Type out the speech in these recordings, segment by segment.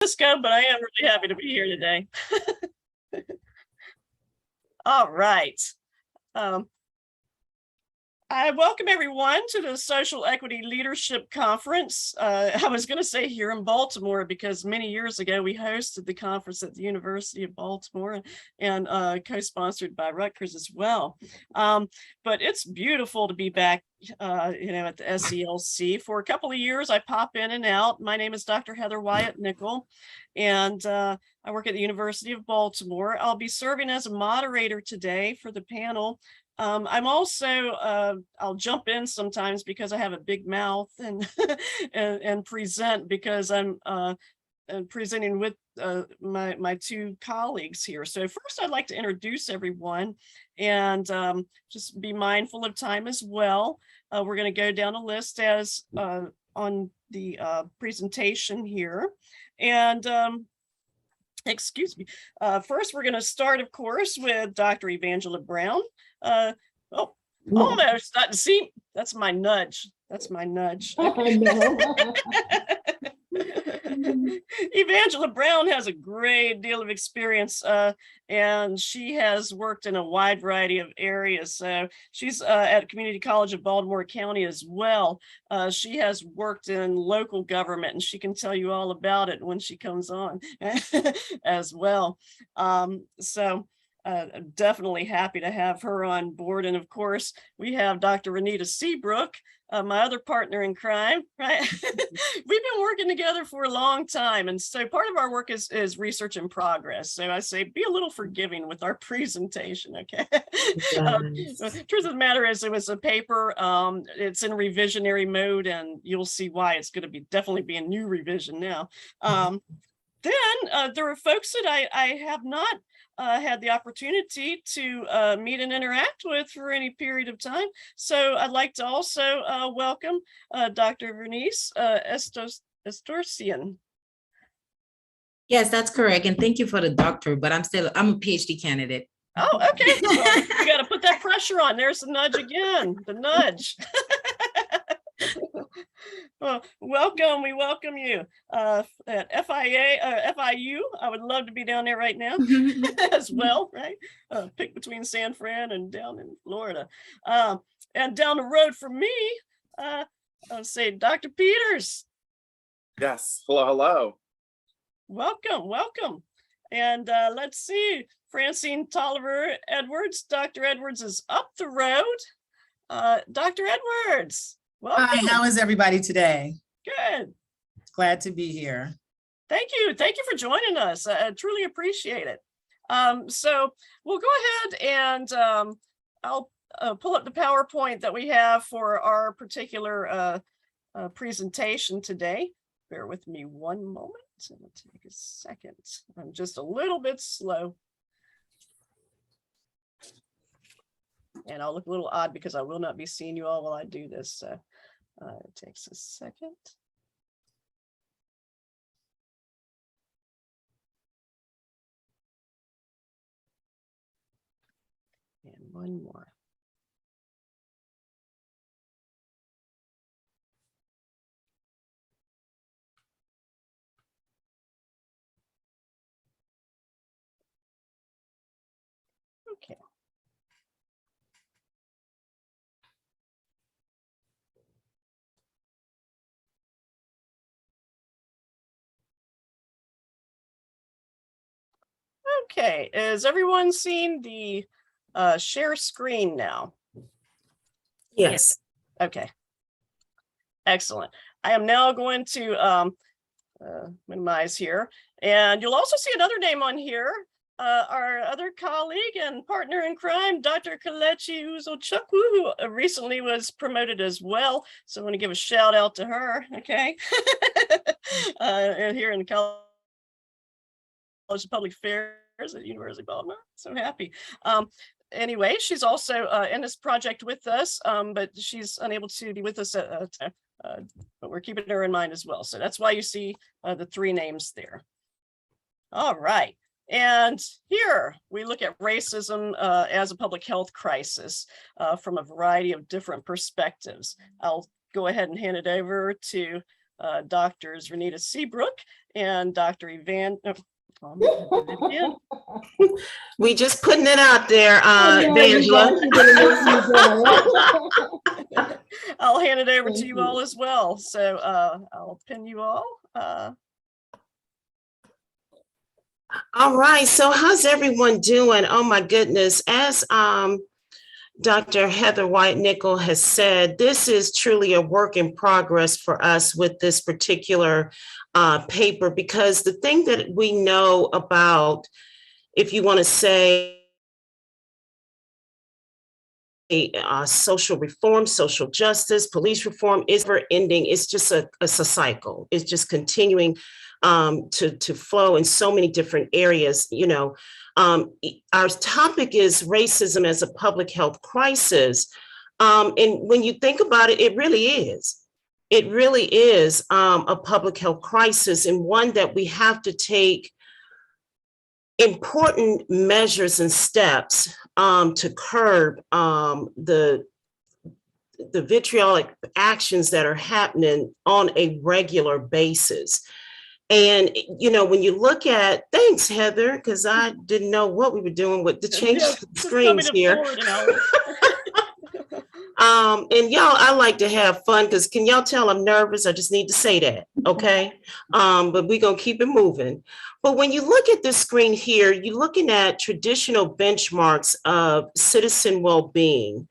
Francisco, but I am really happy to be here today. All right. I welcome everyone to the Social Equity Leadership Conference. I was going to say here in Baltimore because many years ago we hosted the conference at the University of Baltimore and co-sponsored by Rutgers as well. But it's beautiful to be back, at the SELC. For a couple of years, I pop in and out. My name is Dr. Heather Wyatt-Nichol, and I work at the University of Baltimore. I'll be serving as a moderator today for the panel. I'm also, I'll jump in sometimes because I have a big mouth and and present because I'm presenting with my two colleagues here. So first I'd like to introduce everyone and just be mindful of time as well. We're going to go down a list as on the presentation here. And excuse me. First, we're going to start, of course, with Dr. Evangula Brown. Almost not to see. That's my nudge. That's my nudge. Okay. Evangula Brown has a great deal of experience, and she has worked in a wide variety of areas. So she's at Community College of Baltimore County as well. She has worked in local government, and she can tell you all about it when she comes on as well. I'm definitely happy to have her on board. And of course, we have Dr. Renita Seabrook, my other partner in crime, right? We've been working together for a long time. And so part of our work is research in progress. So I say, be a little forgiving with our presentation, okay? Truth of the matter is it was a paper, it's in revisionary mode, and you'll see why it's going to be definitely be a new revision now. Then there are folks that I have not had the opportunity to meet and interact with for any period of time. So I'd like to also welcome Dr. Vernise Estorcien. Yes, that's correct. And thank you for the doctor, but I'm a PhD candidate. Oh, okay. Well, you got to put that pressure on. There's the nudge again, the nudge. Well, welcome. We welcome you at FIU. I would love to be down there right now as well, right? Pick between San Fran and down in Florida. And down the road from me, I'll say Dr. Peters. Yes. Hello, hello. Welcome, welcome. And let's see, Francine Toliver Edwards. Dr. Edwards is up the road. Dr. Edwards. Welcome. Hi, how is everybody today? Good. Glad to be here. Thank you. Thank you for joining us. I truly appreciate it. So we'll go ahead and I'll pull up the PowerPoint that we have for our particular presentation today. Bear with me one moment. It'll take a second. I'm just a little bit slow. And I'll look a little odd because I will not be seeing you all while I do this. So it takes a second. And one more. Okay. Okay, is everyone seeing the share screen now? Yes. Okay. Excellent. I am now going to minimize here, and you'll also see another name on here. Our other colleague and partner in crime, Dr. Kelechi Uzochukwu, who recently was promoted as well. So I want to give a shout out to her, okay? And here in the College of Public Affairs at the University of Baltimore. So happy. Anyway, she's also in this project with us, but she's unable to be with us, but we're keeping her in mind as well. So that's why you see the three names there. All right. And here we look at racism as a public health crisis from a variety of different perspectives. I'll go ahead and hand it over to Doctors Renita Seabrook and Dr. We just putting it out there, Evangula. I'll hand it over to you all as well. So I'll pin you all. All right, so how's everyone doing? Oh my goodness, as Dr. Heather Wyatt-Nichol has said, this is truly a work in progress for us with this particular paper, because the thing that we know about, if you want to say, social reform, social justice, police reform is never ending. It's just it's a cycle. It's just continuing to flow in so many different areas. You know, our topic is racism as a public health crisis. And when you think about it, it really is. It really is a public health crisis, and one that we have to take important measures and steps to curb the vitriolic actions that are happening on a regular basis. And, you know, when you look at, thanks, Heather, because I didn't know what we were doing with the change the screens here. And y'all, I like to have fun, because can y'all tell I'm nervous? I just need to say that, okay? But we're gonna keep it moving. But when you look at this screen here, you're looking at traditional benchmarks of citizen well-being.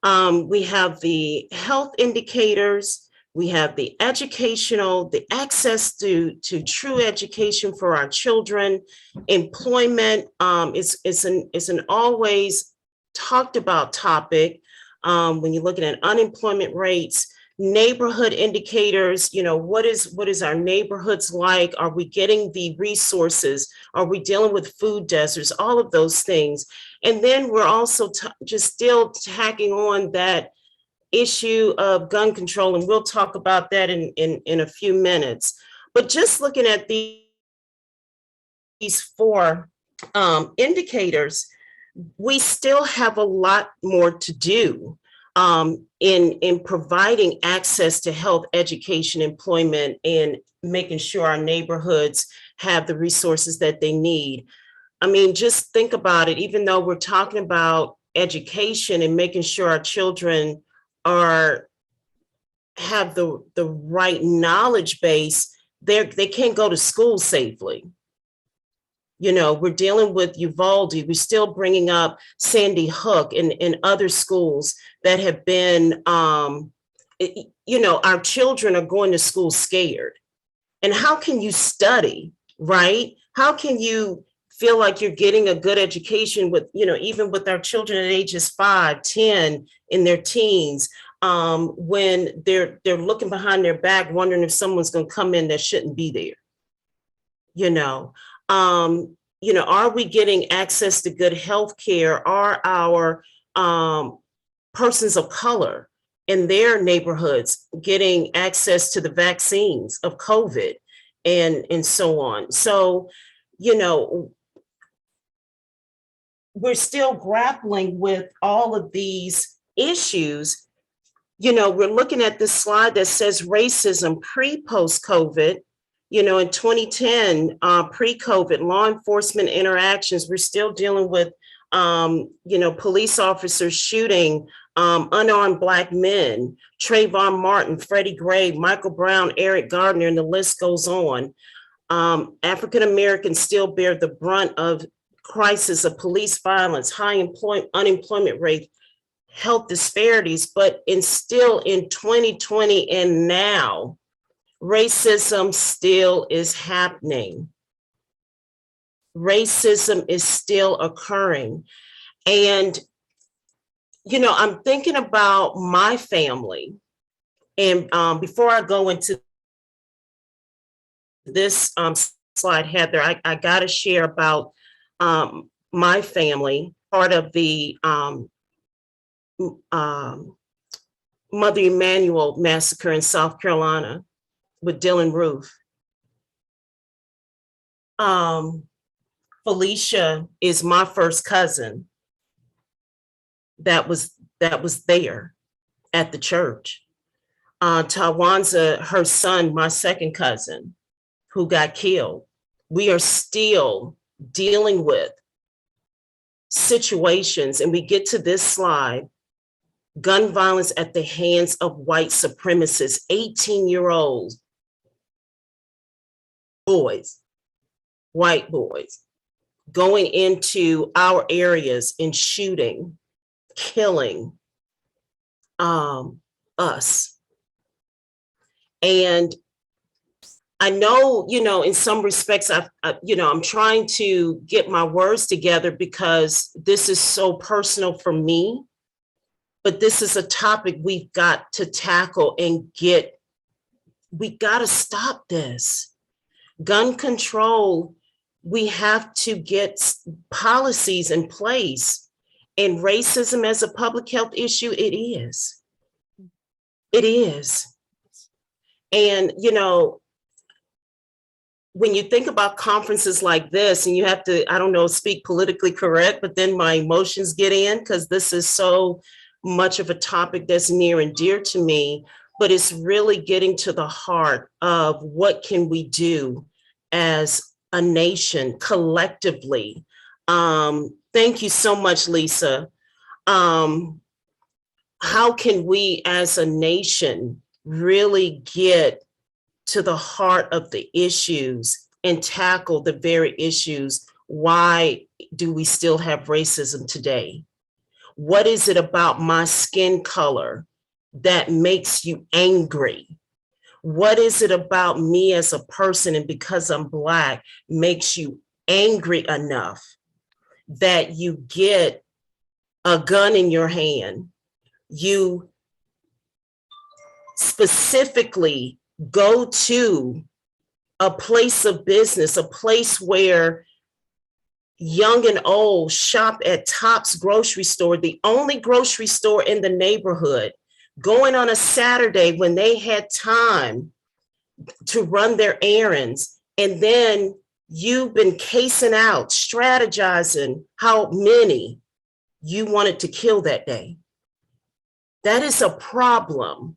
We have the health indicators, we have the educational, the access to true education for our children, employment is an always talked about topic. When you're looking at unemployment rates, neighborhood indicators, you know, what is our neighborhoods like? Are we getting the resources? Are we dealing with food deserts? All of those things. And then we're also just still tacking on that issue of gun control, and we'll talk about that in a few minutes. But just looking at these four indicators, we still have a lot more to do in providing access to health, education, employment, and making sure our neighborhoods have the resources that they need. I mean, just think about it. Even though we're talking about education and making sure our children have the right knowledge base, they can't go to school safely. You know, we're dealing with Uvalde. We're still bringing up Sandy Hook and other schools that have been, you know, our children are going to school scared. And how can you study, right? How can you feel like you're getting a good education with, you know, even with our children at ages 5, 10, in their teens, when they're looking behind their back, wondering if someone's going to come in that shouldn't be there, you know? You know, are we getting access to good health care? Are our persons of color in their neighborhoods getting access to the vaccines of COVID and so on? So, you know, we're still grappling with all of these issues. You know, we're looking at this slide that says racism pre-post-COVID. You know, in 2010, pre-COVID, law enforcement interactions, we're still dealing with, you know, police officers shooting unarmed Black men, Trayvon Martin, Freddie Gray, Michael Brown, Eric Gardner, and the list goes on. African-Americans still bear the brunt of crisis of police violence, high unemployment rate, health disparities, but still in 2020 and now, racism still is happening. Racism is still occurring. And, you know, I'm thinking about my family. And before I go into this slide, Heather, I got to share about my family, part of the Mother Emanuel massacre in South Carolina with Dylan Roof. Felicia is my first cousin that was there at the church. Tawanza, her son, my second cousin, who got killed. We are still dealing with situations, and we get to this slide, gun violence at the hands of white supremacists, 18-year-old boys, white boys, going into our areas and shooting, killing us. And I know, in some respects, I'm trying to get my words together because this is so personal for me, but this is a topic we've got to tackle and we got to stop this. Gun control, we have to get policies in place, and racism as a public health issue, it is. It is. And, when you think about conferences like this, and you have to, I don't know, speak politically correct, but then my emotions get in because this is so much of a topic that's near and dear to me, but it's really getting to the heart of what can we do as a nation collectively. Thank you so much, Lisa. How can we as a nation really get to the heart of the issues and tackle the very issues? Why do we still have racism today? What is it about my skin color that makes you angry? What is it about me as a person, and because I'm Black, makes you angry enough that you get a gun in your hand? You specifically go to a place of business, a place where young and old shop at Tops grocery store, the only grocery store in the neighborhood, going on a Saturday when they had time to run their errands. And then you've been casing out, strategizing how many you wanted to kill that day. That is a problem.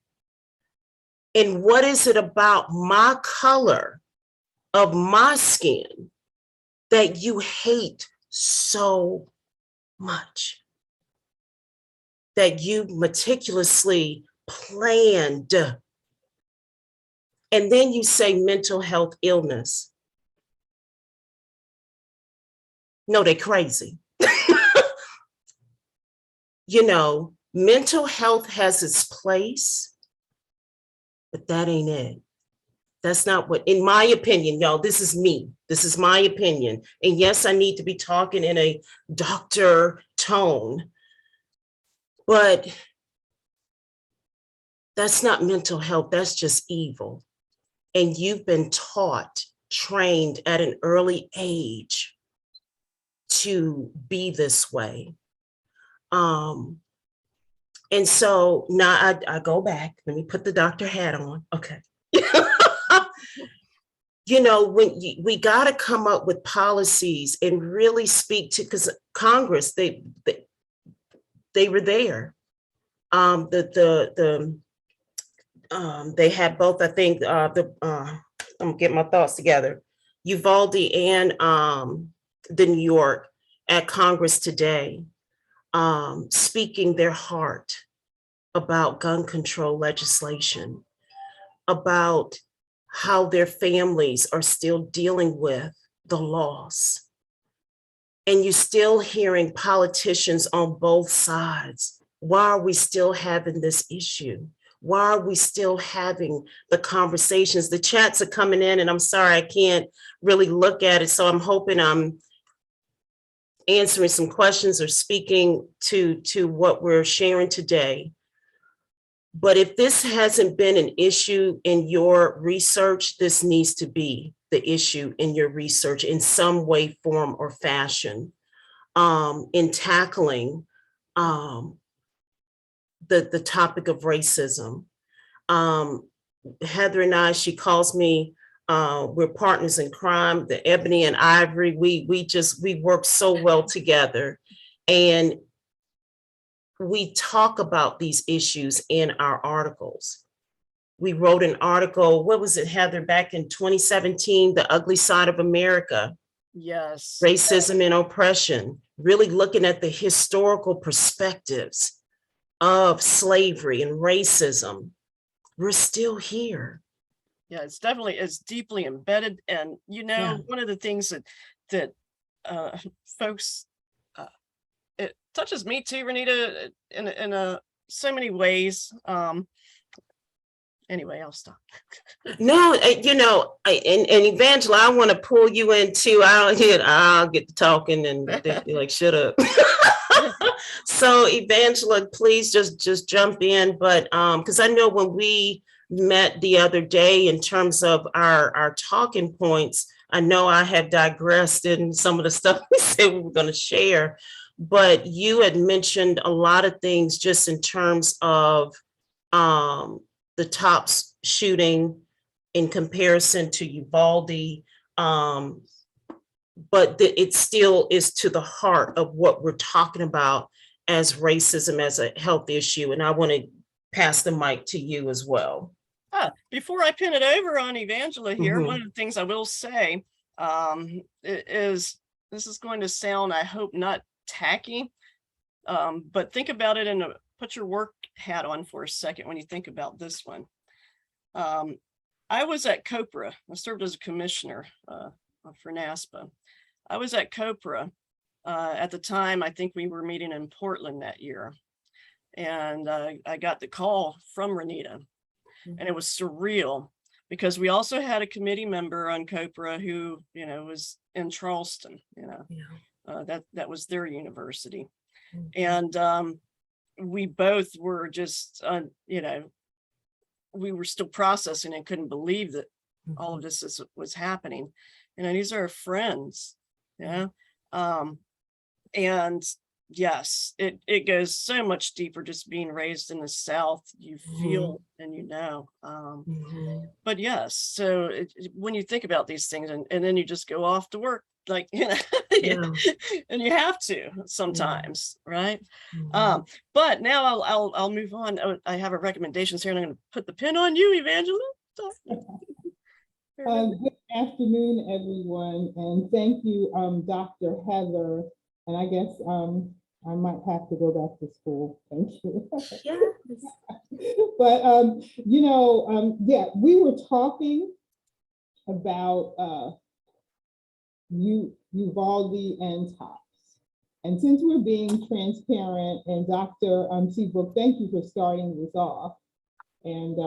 And what is it about my color of my skin that you hate so much, that you meticulously planned? And then you say mental health illness. No, they're crazy. Mental health has its place, but that ain't it. That's not what, in my opinion, y'all, this is me. This is my opinion. And yes, I need to be talking in a doctor tone, but that's not mental health. That's just evil. And you've been taught, trained at an early age to be this way. And so now I go back. Let me put the doctor hat on. Okay. We got to come up with policies and really speak to, because Congress, they were there. They had both, I think, I'm getting my thoughts together, Uvalde and the New York at Congress today, speaking their heart about gun control legislation, about how their families are still dealing with the loss. And you're still hearing politicians on both sides. Why are we still having this issue? Why are we still having the conversations? The chats are coming in, and I'm sorry, I can't really look at it. So I'm hoping I'm answering some questions or speaking to what we're sharing today. But if this hasn't been an issue in your research, this needs to be the issue in your research in some way, form, or fashion, in tackling the topic of racism. Heather and I, she calls me, we're partners in crime, the Ebony and Ivory. We work so well together. And we talk about these issues in our articles. We wrote an article, what was it, Heather, back in 2017, The Ugly Side of America, Yes. Racism and Oppression, really looking at the historical perspectives of slavery and racism. We're still here. Yeah, it's deeply embedded. And, Yeah. one of the things that folks, it touches me too, Renita, in so many ways. Anyway, I'll stop. No, and Evangela, I want to pull you in too. I'll get to talking and they'll be like, shut up. So Evangela, please just jump in. But because I know when we met the other day in terms of our talking points, I know I had digressed in some of the stuff we said we were going to share, but you had mentioned a lot of things just in terms of the Tops shooting in comparison to Uvalde, but it still is to the heart of what we're talking about as racism as a health issue. And I want to pass the mic to you as well. Before I pin it over on Evangela here, one of the things I will say is this is going to sound, I hope, not tacky, but think about it put your work hat on for a second when you think about this one. I was at COPRA. I served as a commissioner for NASPA. I was at COPRA at the time. I think we were meeting in Portland that year. And I got the call from Renita. And it was surreal because we also had a committee member on COPRA who, was in Charleston, that was their university. And we both were just, we were still processing and couldn't believe that all of this was happening. And these are our friends, and yes, it goes so much deeper just being raised in the South. You feel and but yes, so when you think about these things and then you just go off to work, like, and you have to sometimes, right? But now I'll move on. I have a recommendations here and I'm going to put the pin on you, Evangela. Good afternoon, everyone, and thank you, Dr. Heather. And I guess I might have to go back to school. Thank you. But yeah, we were talking about Uvalde and Tops. And since we're being transparent, and Dr. Seabrook, thank you for starting this off. And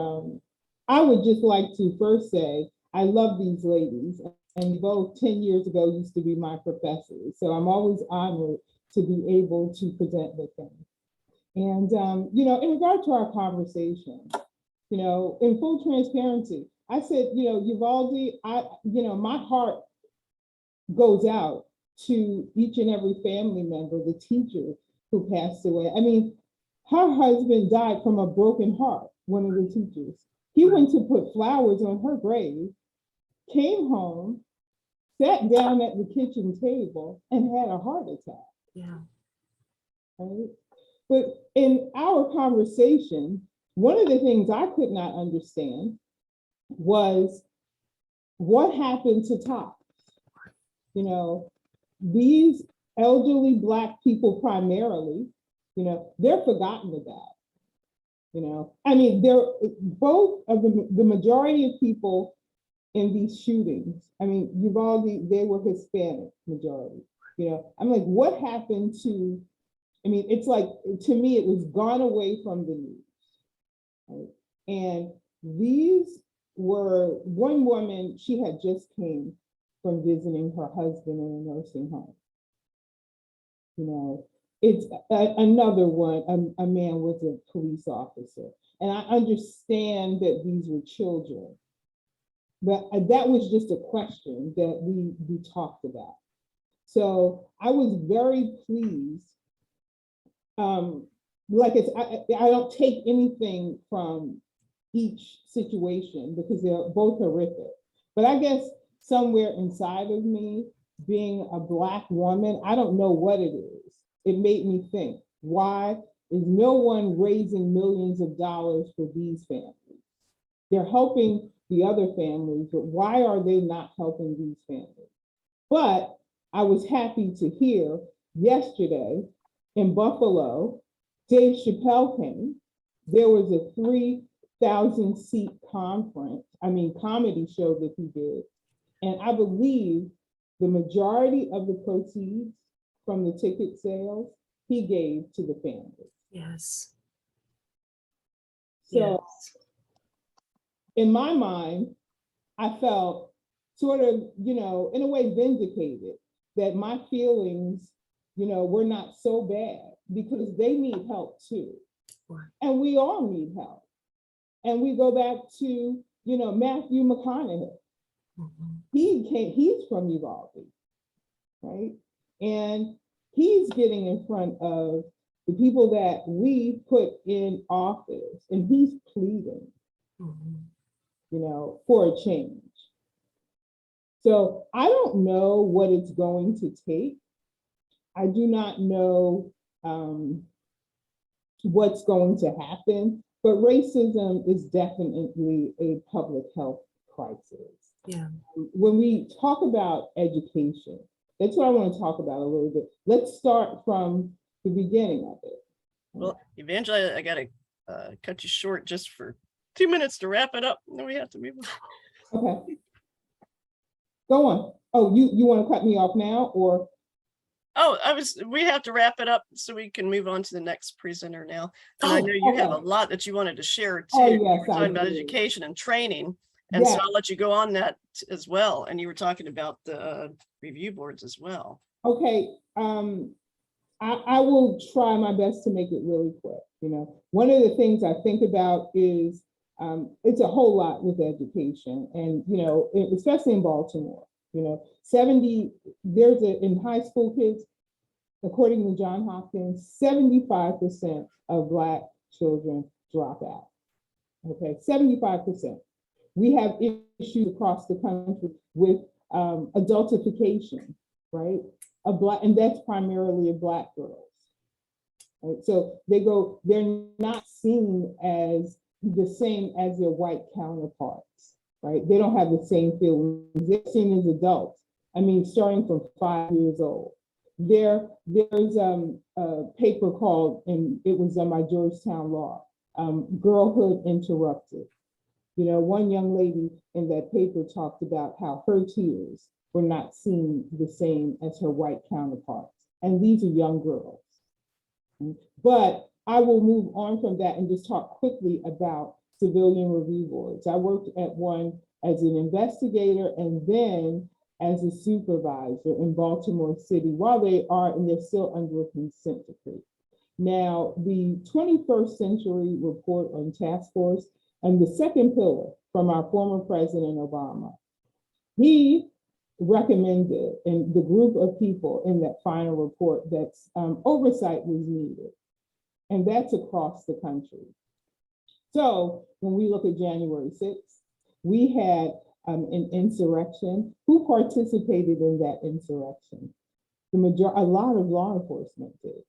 I would just like to first say, I love these ladies, and both 10 years ago used to be my professors. So I'm always honored to be able to present with them. And, in regard to our conversation, in full transparency, I said, Uvalde, my heart goes out to each and every family member, the teacher who passed away. I mean, her husband died from a broken heart, one of the teachers. He went to put flowers on her grave, came home, sat down at the kitchen table and had a heart attack. Yeah. Right? But in our conversation, one of the things I could not understand was what happened to Tops. These elderly Black people primarily, they're forgotten about. I mean, they're both of the majority of people in these shootings. I mean, Uvalde, they were Hispanic majority. I'm like, what happened to? I mean, it's like, to me, it was gone away from the news. Right? And these were, one woman, she had just came from visiting her husband in a nursing home. It's another one, a man was a police officer. And I understand that these were children, but that was just a question that we talked about. So I was very pleased. I don't take anything from each situation because they're both horrific. But I guess somewhere inside of me, being a Black woman, I don't know what it is. It made me think, why is no one raising millions of dollars for these families? They're helping the other families, but why are they not helping these families? But I was happy to hear yesterday in Buffalo, Dave Chappelle came. There was a 3,000 seat comedy show that he did. And I believe the majority of the proceeds from the ticket sales he gave to the families. Yes. So in my mind, I felt sort of, in a way vindicated that my feelings, were not so bad because they need help too. Right. And we all need help. And we go back to, Matthew McConaughey. He's from Uvalde, right? And he's getting in front of the people that we put in office, and he's pleading, for a change. So I don't know what it's going to take. I do not know what's going to happen, but racism is definitely a public health crisis. Yeah. When we talk about education, that's what I want to talk about a little bit. Let's start from the beginning of it. Well, Evangela, I gotta cut you short just for 2 minutes to wrap it up. Then we have to move on. Okay. Go on. Oh, you want to cut me off now, or? Oh, we have to wrap it up so we can move on to the next presenter now. And I know you have a lot that you wanted to share too. Oh, yes, You were talking I about do. education and training. And so Yes. I'll let you go on that as well. And you were talking about the review boards as well. Okay, I will try my best to make it really quick. One of the things I think about is it's a whole lot with education, and especially in Baltimore. 70 in high school kids, according to John Hopkins, 75% of Black children drop out. Okay, 75%. We have issues across the country with adultification, right? And that's primarily of Black girls. Right? So they're not seen as the same as their white counterparts, right? They don't have the same feelings. They're seen as adults. Starting from 5 years old. There's a paper called, and it was on my Georgetown law, Girlhood Interrupted. One young lady in that paper talked about how her tears were not seen the same as her white counterparts. And these are young girls. But I will move on from that and just talk quickly about civilian review boards. I worked at one as an investigator and then as a supervisor in Baltimore City while they're still under a consent decree. Now, the 21st Century Report on Task Force and the second pillar from our former President Obama, he recommended in the group of people in that final report that oversight was needed. And that's across the country. So when we look at January 6th, we had an insurrection. Who participated in that insurrection? A lot of law enforcement did.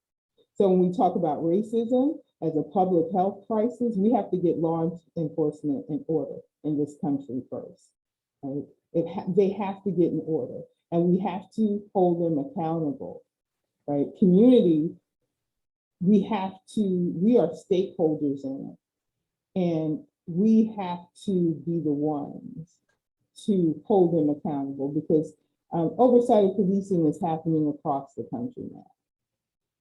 So when we talk about racism as a public health crisis, we have to get law enforcement in order in this country first. Right? They have to get in order, and we have to hold them accountable. Right? Community, we are stakeholders in it, and we have to be the ones to hold them accountable, because oversight of policing is happening across the country now.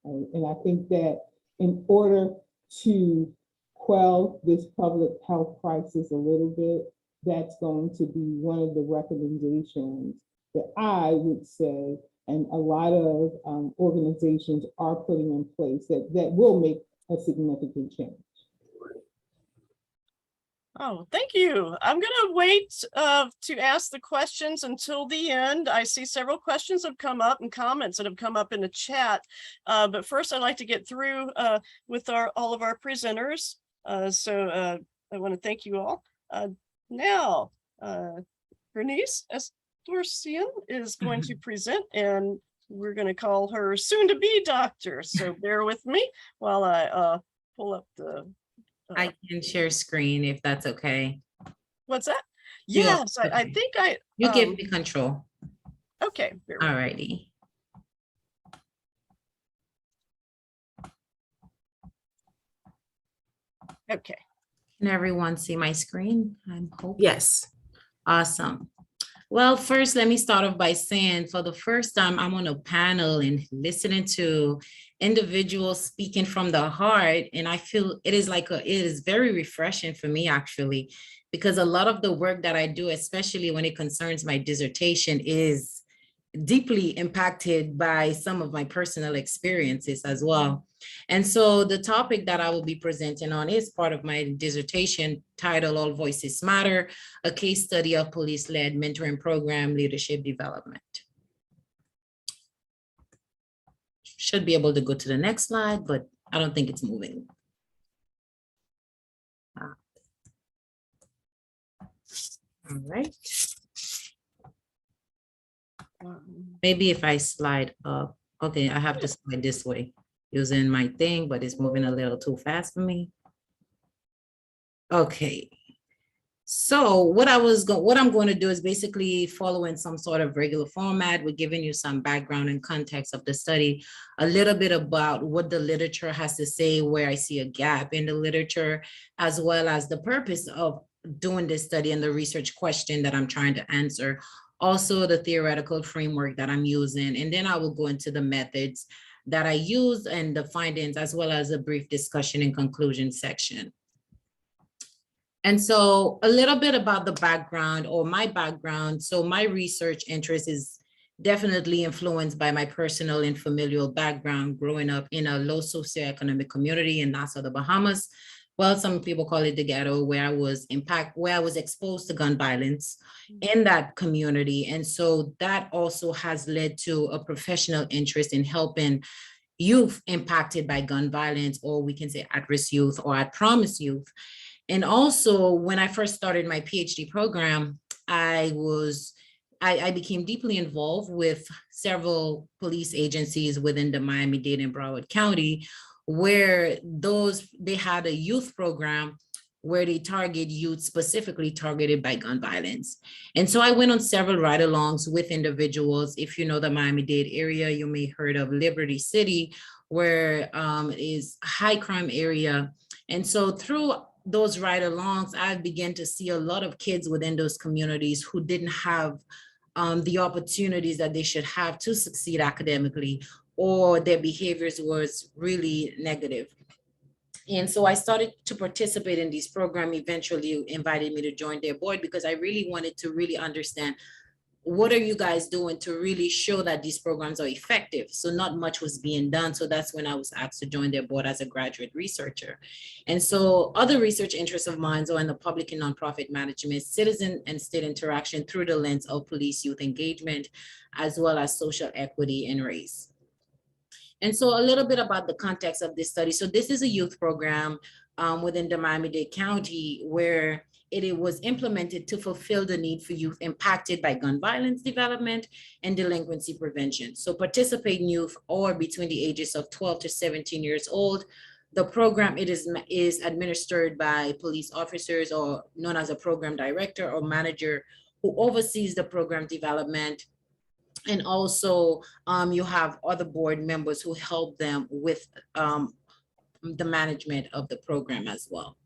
Right? And I think that in order to quell this public health crisis a little bit, that's going to be one of the recommendations that I would say, and a lot of organizations are putting in place that will make a significant change. Oh, thank you. I'm going to wait to ask the questions until the end. I see several questions have come up and comments that have come up in the chat. But first, I'd like to get through with all of our presenters. So I want to thank you all. Now, Vernise Estorcien is going to present, and we're going to call her soon-to-be doctor. So bear with me while I pull up the I can share screen if that's okay. What's that? Yeah, Yes, I okay. think I, You give me control. okay. Bear with me. Alrighty. Okay. Can everyone see my screen? I'm hoping. Yes. Awesome. Well, first, let me start off by saying for the first time, I'm on a panel and listening to individuals speaking from the heart. And I feel it is very refreshing for me, actually, because a lot of the work that I do, especially when it concerns my dissertation, is deeply impacted by some of my personal experiences as well. And so the topic that I will be presenting on is part of my dissertation titled All Voices Matter, a case study of police-led mentoring program leadership development. Should be able to go to the next slide, but I don't think it's moving. All right. Maybe if I slide up, okay, I have to slide this way using my thing, but it's moving a little too fast for me. Okay. So what I'm going to do is basically following some sort of regular format. We're giving you some background and context of the study, a little bit about what the literature has to say, where I see a gap in the literature, as well as the purpose of doing this study and the research question that I'm trying to answer. Also the theoretical framework that I'm using, and then I will go into the methods that I use and the findings, as well as a brief discussion and conclusion section. And so a little bit about the background or my background. So my research interest is definitely influenced by my personal and familial background growing up in a low socioeconomic community in Nassau, the Bahamas. Well, some people call it the ghetto, where I was exposed to gun violence in that community. And so that also has led to a professional interest in helping youth impacted by gun violence, or we can say at-risk youth or at-promise youth. And also, when I first started my PhD program, I became deeply involved with several police agencies within the Miami-Dade and Broward County, where they had a youth program where they target youth specifically targeted by gun violence. And so I went on several ride-alongs with individuals. If you know the Miami-Dade area, you may have heard of Liberty City, where is a high crime area. And so through those ride-alongs, I began to see a lot of kids within those communities who didn't have the opportunities that they should have to succeed academically, or their behaviors was really negative. And so I started to participate in this program. Eventually invited me to join their board because I really wanted to really understand, what are you guys doing to really show that these programs are effective? So not much was being done. So that's when I was asked to join their board as a graduate researcher. And so other research interests of mine are in the public and nonprofit management, citizen and state interaction through the lens of police youth engagement, as well as social equity and race. And so a little bit about the context of this study. So this is a youth program within the Miami-Dade County, where it was implemented to fulfill the need for youth impacted by gun violence development and delinquency prevention. So participating youth or between the ages of 12 to 17 years old. The program, it is administered by police officers, or known as a program director or manager, who oversees the program development. And also you have other board members who help them with the management of the program as well.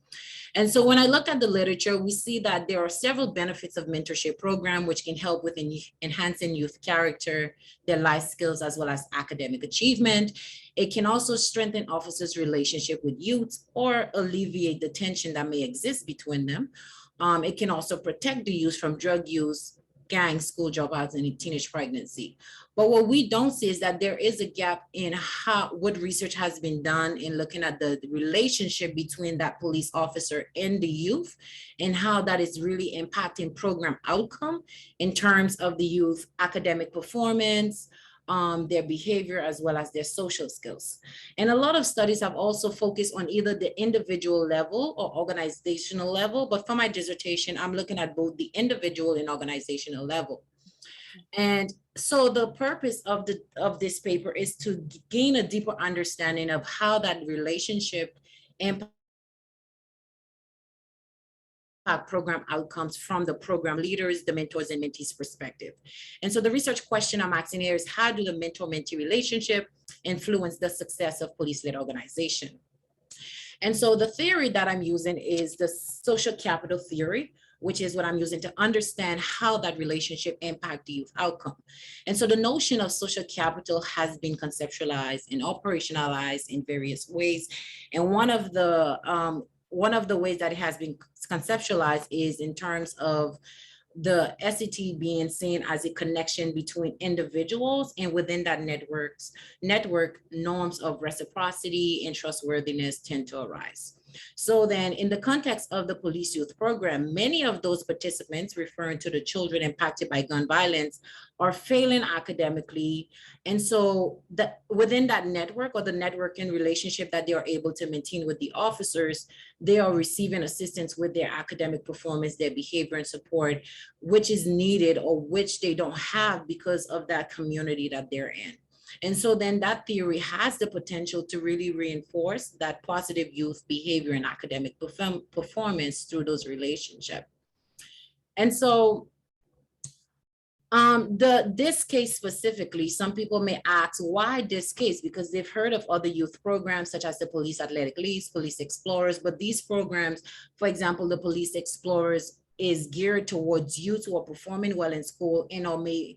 And so when I look at the literature, we see that there are several benefits of mentorship program, which can help with enhancing youth character, their life skills, as well as academic achievement. It can also strengthen officers' relationship with youth or alleviate the tension that may exist between them. It can also protect the youth from drug use, gangs, school dropouts, and teenage pregnancy. But what we don't see is that there is a gap in what research has been done in looking at the relationship between that police officer and the youth, and how that is really impacting program outcome in terms of the youth academic performance, their behavior, as well as their social skills. And a lot of studies have also focused on either the individual level or organizational level, but for my dissertation, I'm looking at both the individual and organizational level. And so the purpose of this paper is to gain a deeper understanding of how that relationship impacts program outcomes from the program leaders, the mentors, and mentees perspective. And so the research question I'm asking here is, how do the mentor-mentee relationship influence the success of police-led organization? And so the theory that I'm using is the social capital theory, which is what I'm using to understand how that relationship impacts the youth outcome. And so the notion of social capital has been conceptualized and operationalized in various ways. And one of the ways that it has been conceptualized is in terms of the SCT being seen as a connection between individuals, and within that network norms of reciprocity and trustworthiness tend to arise. So then in the context of the police youth program, many of those participants, referring to the children impacted by gun violence, are failing academically. And so within that network, or the networking relationship that they are able to maintain with the officers, they are receiving assistance with their academic performance, their behavior and support, which is needed or which they don't have because of that community that they're in. And so then that theory has the potential to really reinforce that positive youth behavior and academic performance through those relationships. And so this case specifically, some people may ask, why this case? Because they've heard of other youth programs such as the Police Athletic Leagues, Police Explorers, but these programs, for example, the Police Explorers is geared towards youth who are performing well in school and or may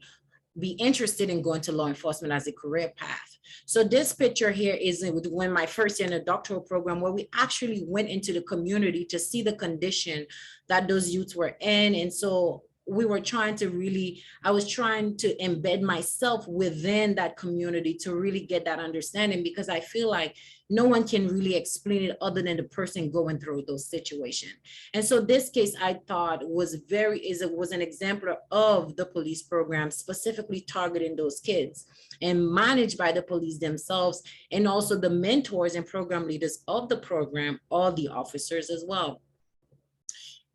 be interested in going to law enforcement as a career path. So this picture here is when my first year in a doctoral program, where we actually went into the community to see the condition that those youths were in. And so we were trying to I was trying to embed myself within that community to really get that understanding, because I feel like no one can really explain it other than the person going through those situations. And so this case I thought was an example of the police program specifically targeting those kids and managed by the police themselves, and also the mentors and program leaders of the program, all the officers as well.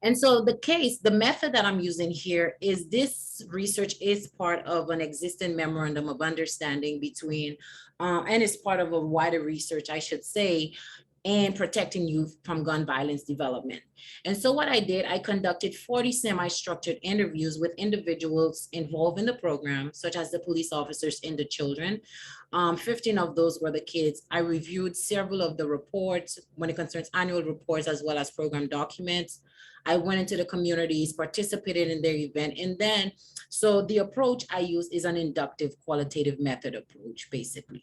And so the method that I'm using here is this research is part of an existing memorandum of understanding between, and it's part of a wider research, I should say, in protecting youth from gun violence development. And so what I did, I conducted 40 semi-structured interviews with individuals involved in the program, such as the police officers and the children. 15 of those were the kids. I reviewed several of the reports when it concerns annual reports as well as program documents. I went into the communities, participated in their event. And then, so the approach I use is an inductive qualitative method approach, basically.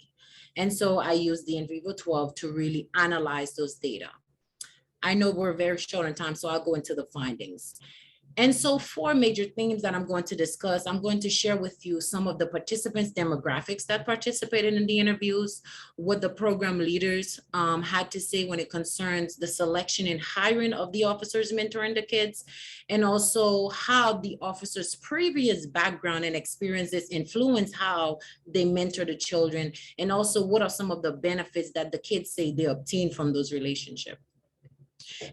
And so I use the in vivo 12 to really analyze those data. I know we're very short on time, so I'll go into the findings. And so 4 major themes that I'm going to discuss. I'm going to share with you some of the participants' demographics that participated in the interviews, what the program leaders had to say when it concerns the selection and hiring of the officers mentoring the kids, and also how the officers' previous background and experiences influence how they mentor the children, and also what are some of the benefits that the kids say they obtain from those relationships.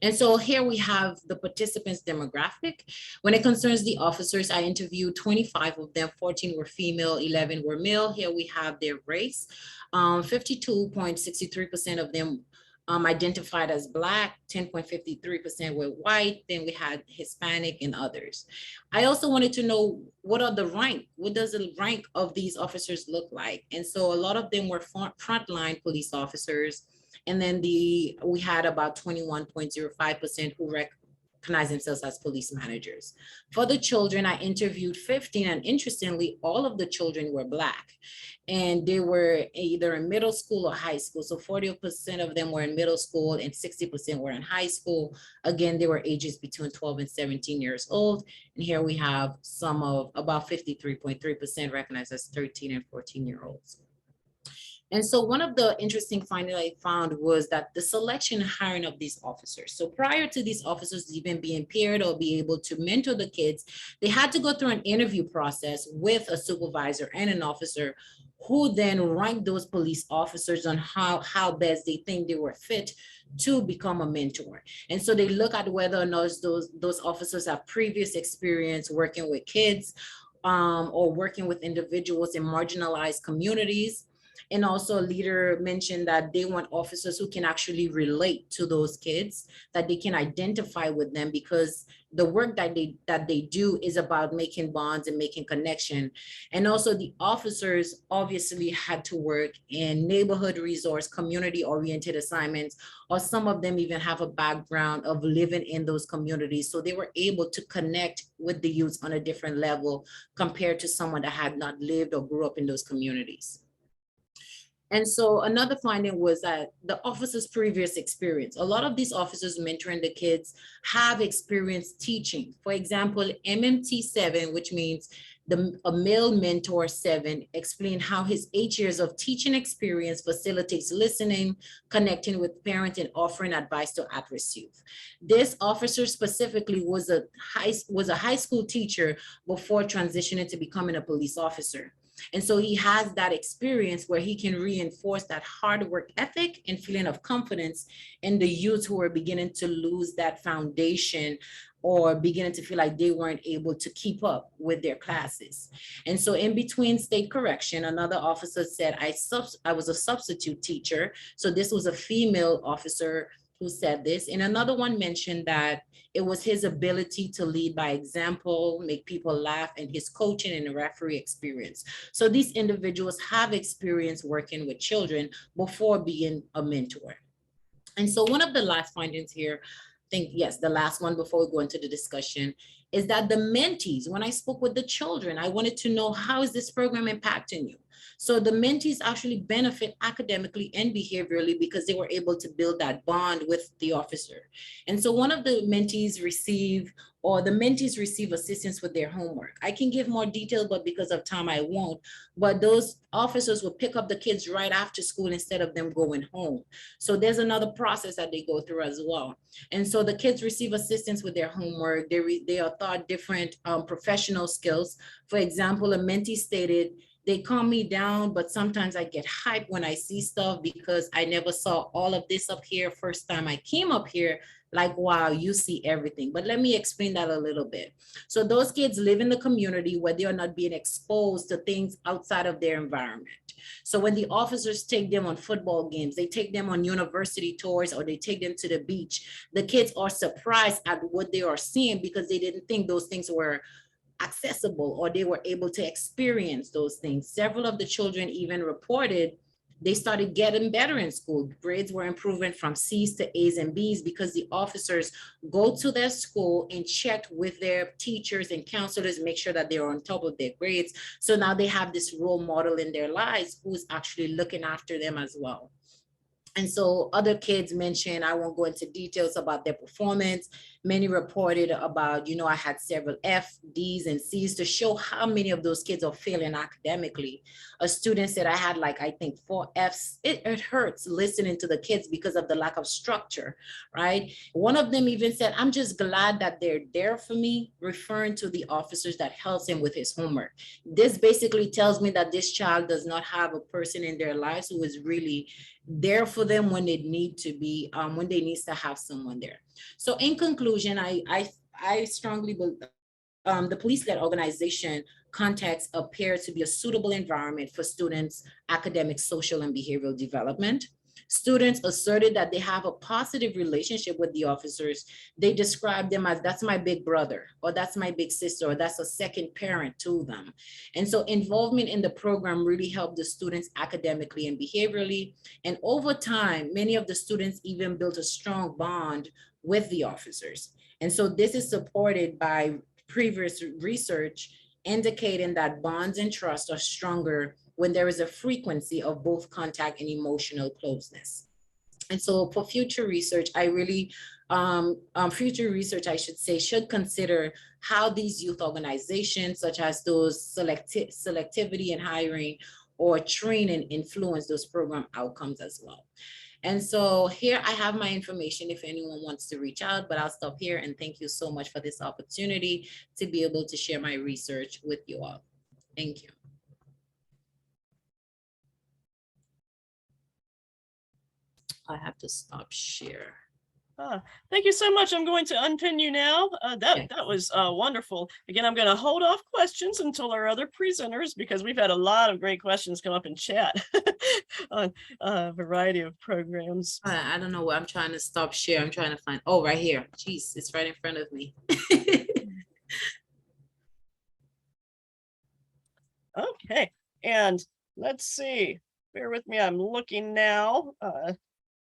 And so here we have the participants' demographic. When it concerns the officers, I interviewed 25 of them, 14 were female, 11 were male. Here we have their race. 52.63% of them identified as Black, 10.53% were white, then we had Hispanic and others. I also wanted to know what does the rank of these officers look like? And so a lot of them were frontline police officers. And then we had about 21.05% who recognize themselves as police managers. For the children, I interviewed 15, and interestingly, all of the children were Black. And they were either in middle school or high school. So 40% of them were in middle school and 60% were in high school. Again, they were ages between 12 and 17 years old. And here we have some of about 53.3% recognized as 13 and 14-year-olds. And so one of the interesting findings I found was that the selection and hiring of these officers. So prior to these officers even being paired or be able to mentor the kids, they had to go through an interview process with a supervisor and an officer who then ranked those police officers on how best they think they were fit to become a mentor. And so they look at whether or not those officers have previous experience working with kids or working with individuals in marginalized communities. And also a leader mentioned that they want officers who can actually relate to those kids, that they can identify with them, because the work that they do is about making bonds and making connection. And also the officers obviously had to work in neighborhood resource, community-oriented assignments, or some of them even have a background of living in those communities. So they were able to connect with the youth on a different level compared to someone that had not lived or grew up in those communities. And so another finding was that the officers' previous experience, a lot of these officers mentoring the kids have experience teaching. For example, MMT7, which means a male mentor 7, explained how his 8 years of teaching experience facilitates listening, connecting with parents, and offering advice to at-risk youth. This officer specifically was a high school teacher before transitioning to becoming a police officer. And so he has that experience where he can reinforce that hard work ethic and feeling of confidence in the youth who are beginning to lose that foundation or beginning to feel like they weren't able to keep up with their classes. And so in between state correction, another officer said, I was a substitute teacher. So this was a female officer who said this. And another one mentioned that it was his ability to lead by example, make people laugh, and his coaching and referee experience. So these individuals have experience working with children before being a mentor. And so one of the last findings here, I think, yes, the last one before we go into the discussion, is that the mentees, when I spoke with the children, I wanted to know, how is this program impacting you? So the mentees actually benefit academically and behaviorally because they were able to build that bond with the officer. And so one of the mentees receive assistance with their homework. I can give more detail, but because of time, I won't. But those officers will pick up the kids right after school instead of them going home. So there's another process that they go through as well. And so the kids receive assistance with their homework. They are taught different professional skills. For example, a mentee stated, they calm me down, but sometimes I get hyped when I see stuff because I never saw all of this up here. First time I came up here, like, wow, you see everything. But let me explain that a little bit. So those kids live in the community where they are not being exposed to things outside of their environment. So when the officers take them on football games, they take them on university tours, or they take them to the beach, the kids are surprised at what they are seeing because they didn't think those things were accessible or they were able to experience those things. Several of the children even reported they started getting better in school. Grades were improving from C's to A's and B's because the officers go to their school and checked with their teachers and counselors, make sure that they're on top of their grades. So now they have this role model in their lives who's actually looking after them as well. And so other kids mentioned, I won't go into details about their performance. Many reported about, I had several F, Ds, and Cs to show how many of those kids are failing academically. A student said, I had I think 4 Fs. It hurts listening to the kids because of the lack of structure, right? One of them even said, I'm just glad that they're there for me, referring to the officers that helps him with his homework. This basically tells me that this child does not have a person in their lives who is really there for them when they need to be, when they need to have someone there. So in conclusion, I strongly believe the police-led organization context appears to be a suitable environment for students' academic, social, and behavioral development. Students asserted that they have a positive relationship with the officers. They describe them as, that's my big brother, or that's my big sister, or that's a second parent to them. And so involvement in the program really helped the students academically and behaviorally. And over time, many of the students even built a strong bond with the officers. And so this is supported by previous research indicating that bonds and trust are stronger when there is a frequency of both contact and emotional closeness. And so for future research, I really, I should consider how these youth organizations, such as those selectivity and hiring or training, influence those program outcomes as well. And so here I have my information if anyone wants to reach out, but I'll stop here and thank you so much for this opportunity to be able to share my research with you all. Thank you. I have to stop share. Thank you so much. I'm going to unpin you now. That was wonderful. Again, I'm going to hold off questions until our other presenters, because we've had a lot of great questions come up in chat. on a variety of programs. I don't know what I'm trying to stop share. I'm trying to find, oh, right here. Jeez, it's right in front of me. Okay, and let's see. Bear with me. I'm looking now.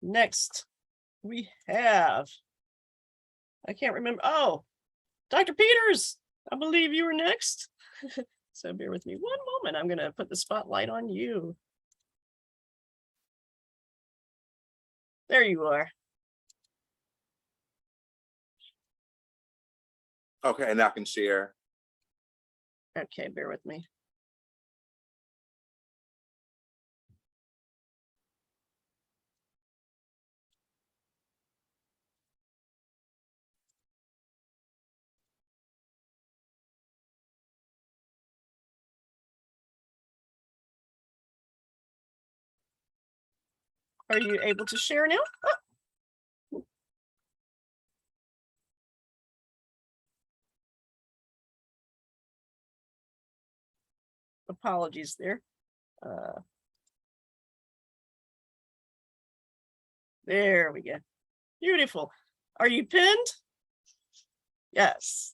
Next, we have, I can't remember. Oh, Dr. Peters, I believe you were next. So bear with me one moment. I'm going to put the spotlight on you. There you are. Okay, and I can share. Okay, bear with me. Are you able to share now? Oh. Apologies there. There we go. Beautiful. Are you pinned? Yes.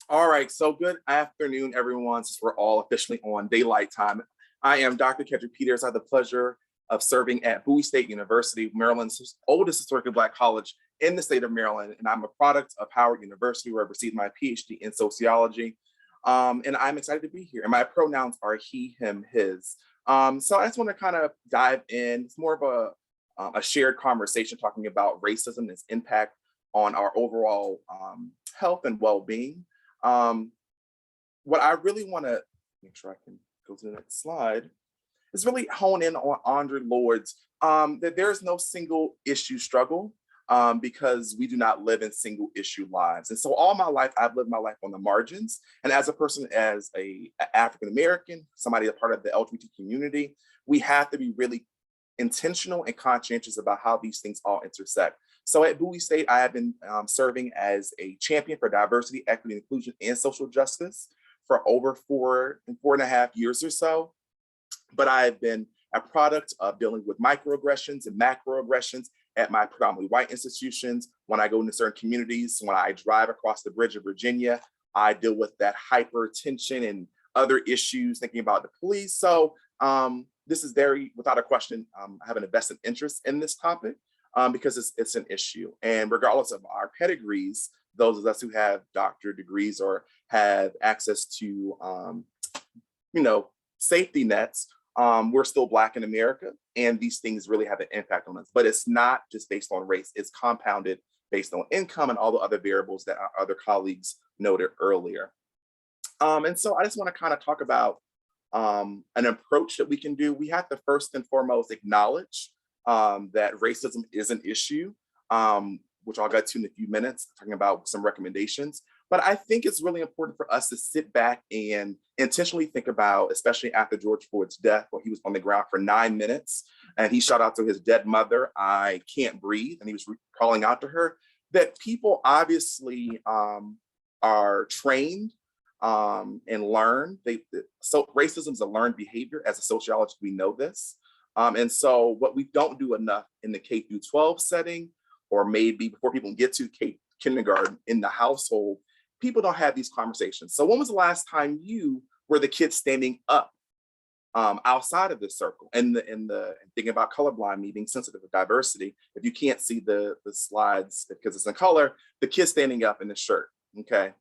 All right, so good afternoon, everyone, since we're all officially on daylight time. I am Dr. Keadrick Peters. I have the pleasure of serving at Bowie State University, Maryland's oldest historically Black college in the state of Maryland, and I'm a product of Howard University, where I received my PhD in sociology. And I'm excited to be here, and my pronouns are he, him, his. So I just want to kind of dive in. It's more of a shared conversation talking about racism and its impact on our overall health and well-being. What I really want to make sure I can go to the next slide is really hone in on Andre Lord's that there's no single issue struggle because we do not live in single issue lives. And so all my life, I've lived my life on the margins. And as a person, as a African-American, somebody a part of the LGBT community, we have to be really intentional and conscientious about how these things all intersect. So at Bowie State, I have been serving as a champion for diversity, equity, inclusion, and social justice for over 4.5 years or so. But I've been a product of dealing with microaggressions and macroaggressions at my predominantly white institutions. When I go into certain communities, when I drive across the bridge of Virginia, I deal with that hypertension and other issues, thinking about the police. So this is very, without a question, I have an invested interest in this topic because it's an issue. And regardless of our pedigrees, those of us who have doctorate degrees or have access to, safety nets, we're still Black in America, and these things really have an impact on us. But it's not just based on race, it's compounded based on income and all the other variables that our other colleagues noted earlier. And so I just want to kind of talk about an approach that we can do. We have to first and foremost acknowledge that racism is an issue, which I'll get to in a few minutes, talking about some recommendations. But I think it's really important for us to sit back and intentionally think about, especially after George Floyd's death, where he was on the ground for 9 minutes and he shouted out to his dead mother, "I can't breathe," and he was calling out to her, that people obviously are trained and learn. So racism is a learned behavior. As a sociologist, we know this. And so what we don't do enough in the K through 12 setting, or maybe before people get to kindergarten in the household, people don't have these conversations. So when was the last time you were the kid standing up outside of this circle? And thinking about colorblind, me being sensitive to diversity, if you can't see the slides because it's in color, the kid standing up in the shirt, okay?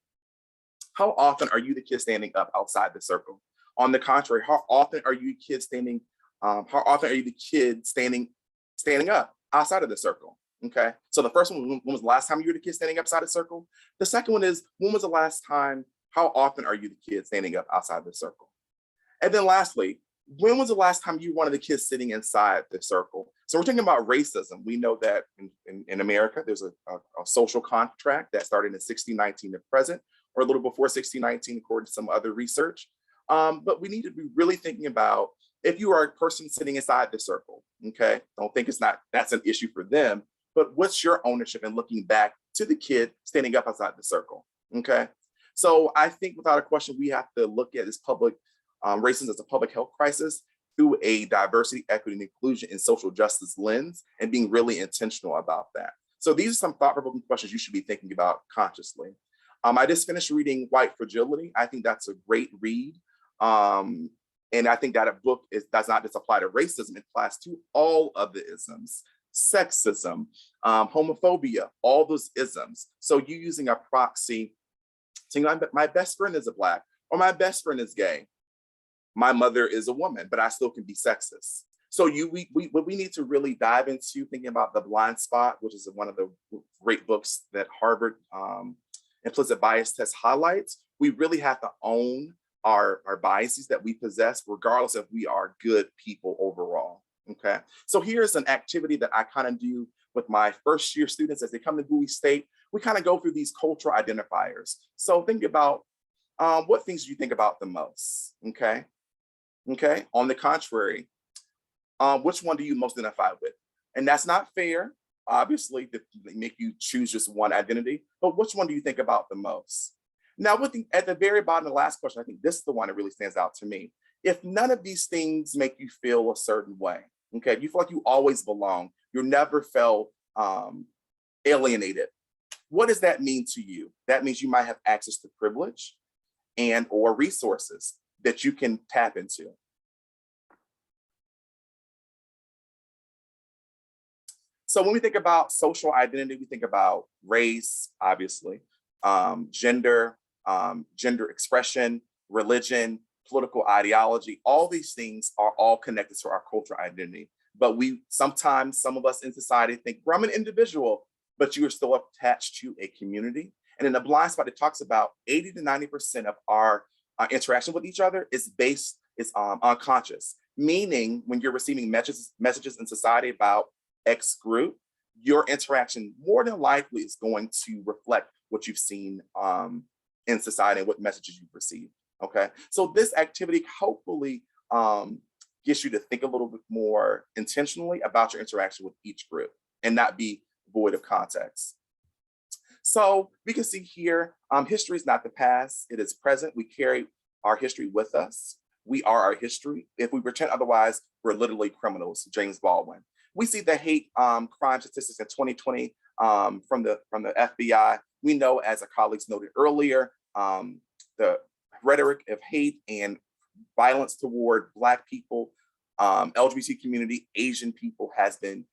How often are you the kid standing up outside the circle? On the contrary, how often are you kids standing, how often are you the kid standing up outside of the circle? Okay, so the first one, when was the last time you were the kid standing outside the circle? The second one is, when was the last time, how often are you the kid standing up outside the circle? And then lastly, when was the last time you were one of the kids sitting inside the circle? So we're talking about racism. We know that in America, there's a social contract that started in 1619 to present, or a little before 1619, according to some other research. But we need to be really thinking about, if you are a person sitting inside the circle, okay, don't think that's an issue for them, but what's your ownership in looking back to the kid standing up outside the circle, okay? So I think without a question, we have to look at this public racism as a public health crisis. through a diversity, equity, and inclusion and social justice lens, and being really intentional about that. So these are some thought-provoking questions you should be thinking about consciously. I just finished reading White Fragility. I think that's a great read. And I think that a book does not just apply to racism, it applies to all of the isms, sexism, homophobia, all those isms. So you using a proxy, saying, my best friend is a Black, or my best friend is gay. My mother is a woman, but I still can be sexist. So what we need to really dive into thinking about the blind spot, which is one of the great books that Harvard implicit bias test highlights. We really have to own our biases that we possess, regardless if we are good people overall, okay? So here's an activity that I kind of do with my first year students as they come to Bowie State. We kind of go through these cultural identifiers. So think about what things do you think about the most, okay? Okay, on the contrary, which one do you most identify with? And that's not fair, obviously, to make you choose just one identity, but which one do you think about the most? Now, at the very bottom of the last question, I think this is the one that really stands out to me. If none of these things make you feel a certain way, okay, if you feel like you always belong, you never felt alienated, what does that mean to you? That means you might have access to privilege and or resources that you can tap into. So when we think about social identity, we think about race, obviously, gender, gender expression, religion, political ideology. All these things are all connected to our cultural identity. But sometimes some of us in society think, well, I'm an individual, but you are still attached to a community. And in the blind spot, it talks about 80 to 90% of our interaction with each other is unconscious, meaning when you're receiving messages in society about X group, your interaction more than likely is going to reflect what you've seen in society and what messages you've received, okay? So this activity hopefully gets you to think a little bit more intentionally about your interaction with each group and not be void of context. So we can see here, history is not the past, it is present. We carry our history with us. We are our history. If we pretend otherwise, we're literally criminals, James Baldwin. We see the hate crime statistics in 2020 from the FBI. We know, as our colleagues noted earlier, the rhetoric of hate and violence toward Black people, LGBT community, Asian people has been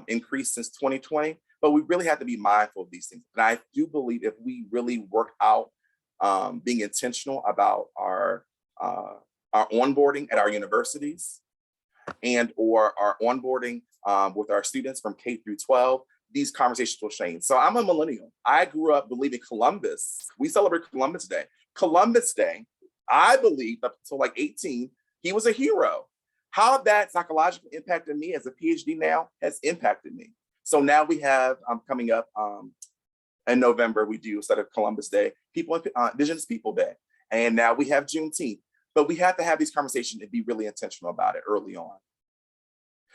increased since 2020. But we really have to be mindful of these things. And I do believe if we really work out being intentional about our onboarding at our universities and or our onboarding with our students from K through 12, these conversations will change. So I'm a millennial. I grew up believing Columbus. We celebrate Columbus Day. Columbus Day, I believe up until like 18, he was a hero. How that psychologically impacted me as a PhD now has impacted me. So now we have coming up in November, we do, instead of Columbus Day, Indigenous People Day. And now we have Juneteenth. But we have to have these conversations and be really intentional about it early on.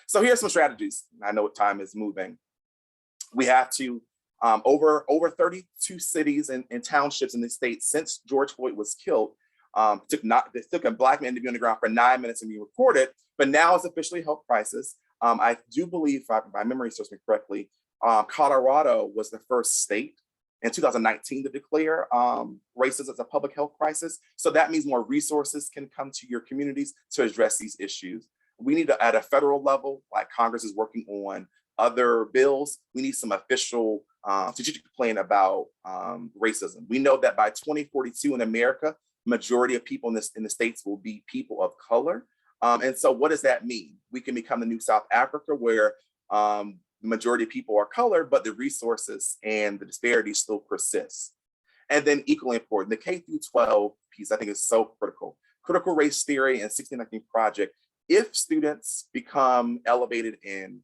So here's some strategies. I know what time is moving. We have to, over 32 cities and townships in the state since George Floyd was killed, it took a Black man to be on the ground for 9 minutes and be recorded, but now it's officially a health crisis. I do believe, if my memory serves me correctly, Colorado was the first state in 2019 to declare racism as a public health crisis. So that means more resources can come to your communities to address these issues. We need to, at a federal level, like Congress is working on other bills, we need some official strategic plan about racism. We know that by 2042 in America, majority of people in the states will be people of color. And so what does that mean? We can become the new South Africa where the majority of people are colored, but the resources and the disparities still persist. And then equally important, the K through 12 piece, I think is so critical. Critical race theory and 1619 Project. If students become elevated and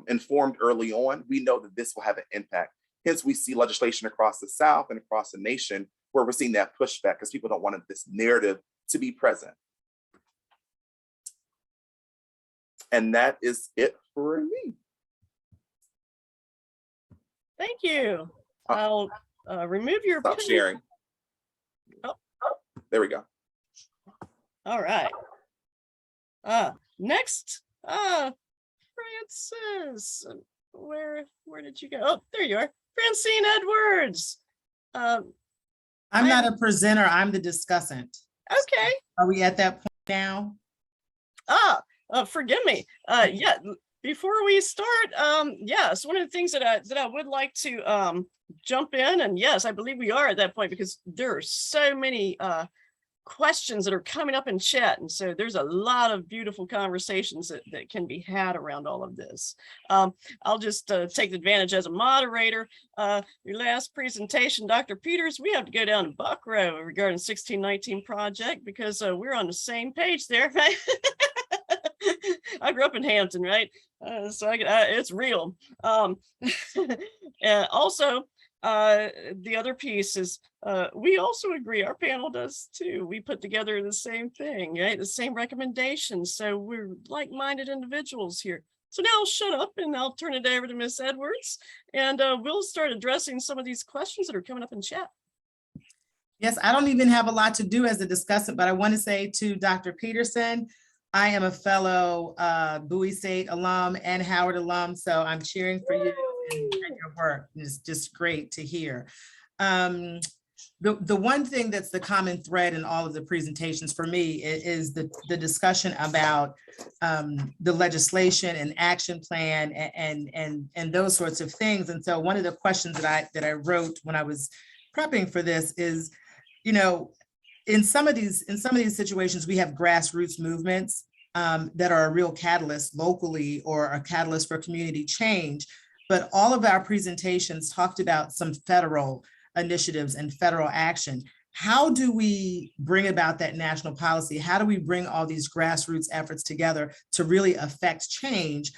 informed early on, we know that this will have an impact. Hence, we see legislation across the South and across the nation where we're seeing that pushback because people don't want this narrative to be present. And that is it for me. Thank you. I'll remove your Stop sharing. Oh. There we go. All right. Next, Francis, where did you go? Oh, there you are, Francine Edwards. I'm I- not a presenter, I'm the discussant. Okay. Are we at that point now? Forgive me. Yeah, before we start, yes, one of the things that I would like to jump in, and yes, I believe we are at that point because there are so many questions that are coming up in chat, and so there's a lot of beautiful conversations that can be had around all of this. I'll just take advantage as a moderator. Your last presentation, Dr. Peters, we have to go down to Buckrow regarding 1619 project because we're on the same page there, right? I grew up in Hampton, right? So it's real. And also, the other piece is we also agree, our panel does too. We put together the same thing, right? The same recommendations. So we're like-minded individuals here. So now I'll shut up and I'll turn it over to Miss Edwards and we'll start addressing some of these questions that are coming up in chat. Yes, I don't even have a lot to do as a discussant, but I want to say to Dr. Peterson, I am a fellow Bowie State alum and Howard alum, so I'm cheering for you and your work. It's just great to hear. The one thing that's the common thread in all of the presentations for me is the discussion about the legislation and action plan and those sorts of things. And so one of the questions that I wrote when I was prepping for this is, you know, in some of these situations, we have grassroots movements that are a real catalyst locally or a catalyst for community change. But all of our presentations talked about some federal initiatives and federal action. How do we bring about that national policy? How do we bring all these grassroots efforts together to really affect change?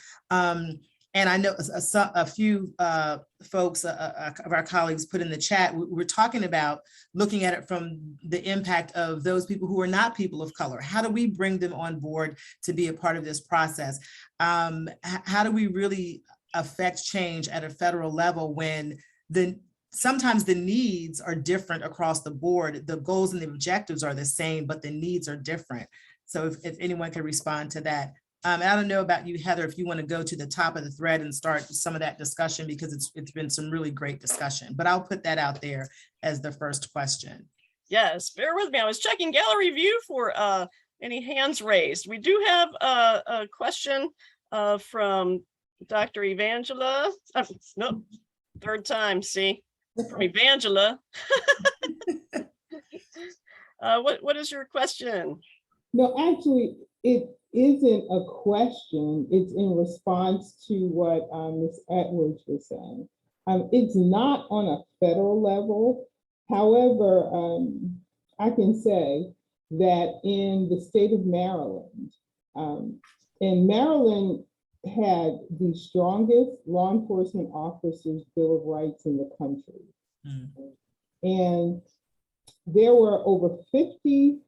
And I know a few folks of our colleagues put in the chat, we're talking about looking at it from the impact of those people who are not people of color. How do we bring them on board to be a part of this process? How do we really affect change at a federal level when sometimes the needs are different across the board? The goals and the objectives are the same, but the needs are different. So if anyone can respond to that. I don't know about you, Heather, if you want to go to the top of the thread and start some of that discussion, because it's been some really great discussion, but I'll put that out there as the first question. Yes, bear with me. I was checking gallery view for any hands raised. We do have a question from Dr. Evangula. Nope, third time, see, from Evangula. What is your question? No, actually, it isn't a question. It's in response to what Ms. Edwards was saying. It's not on a federal level. However, I can say that in the state of Maryland, and Maryland had the strongest law enforcement officers' Bill of Rights in the country. And there were over 50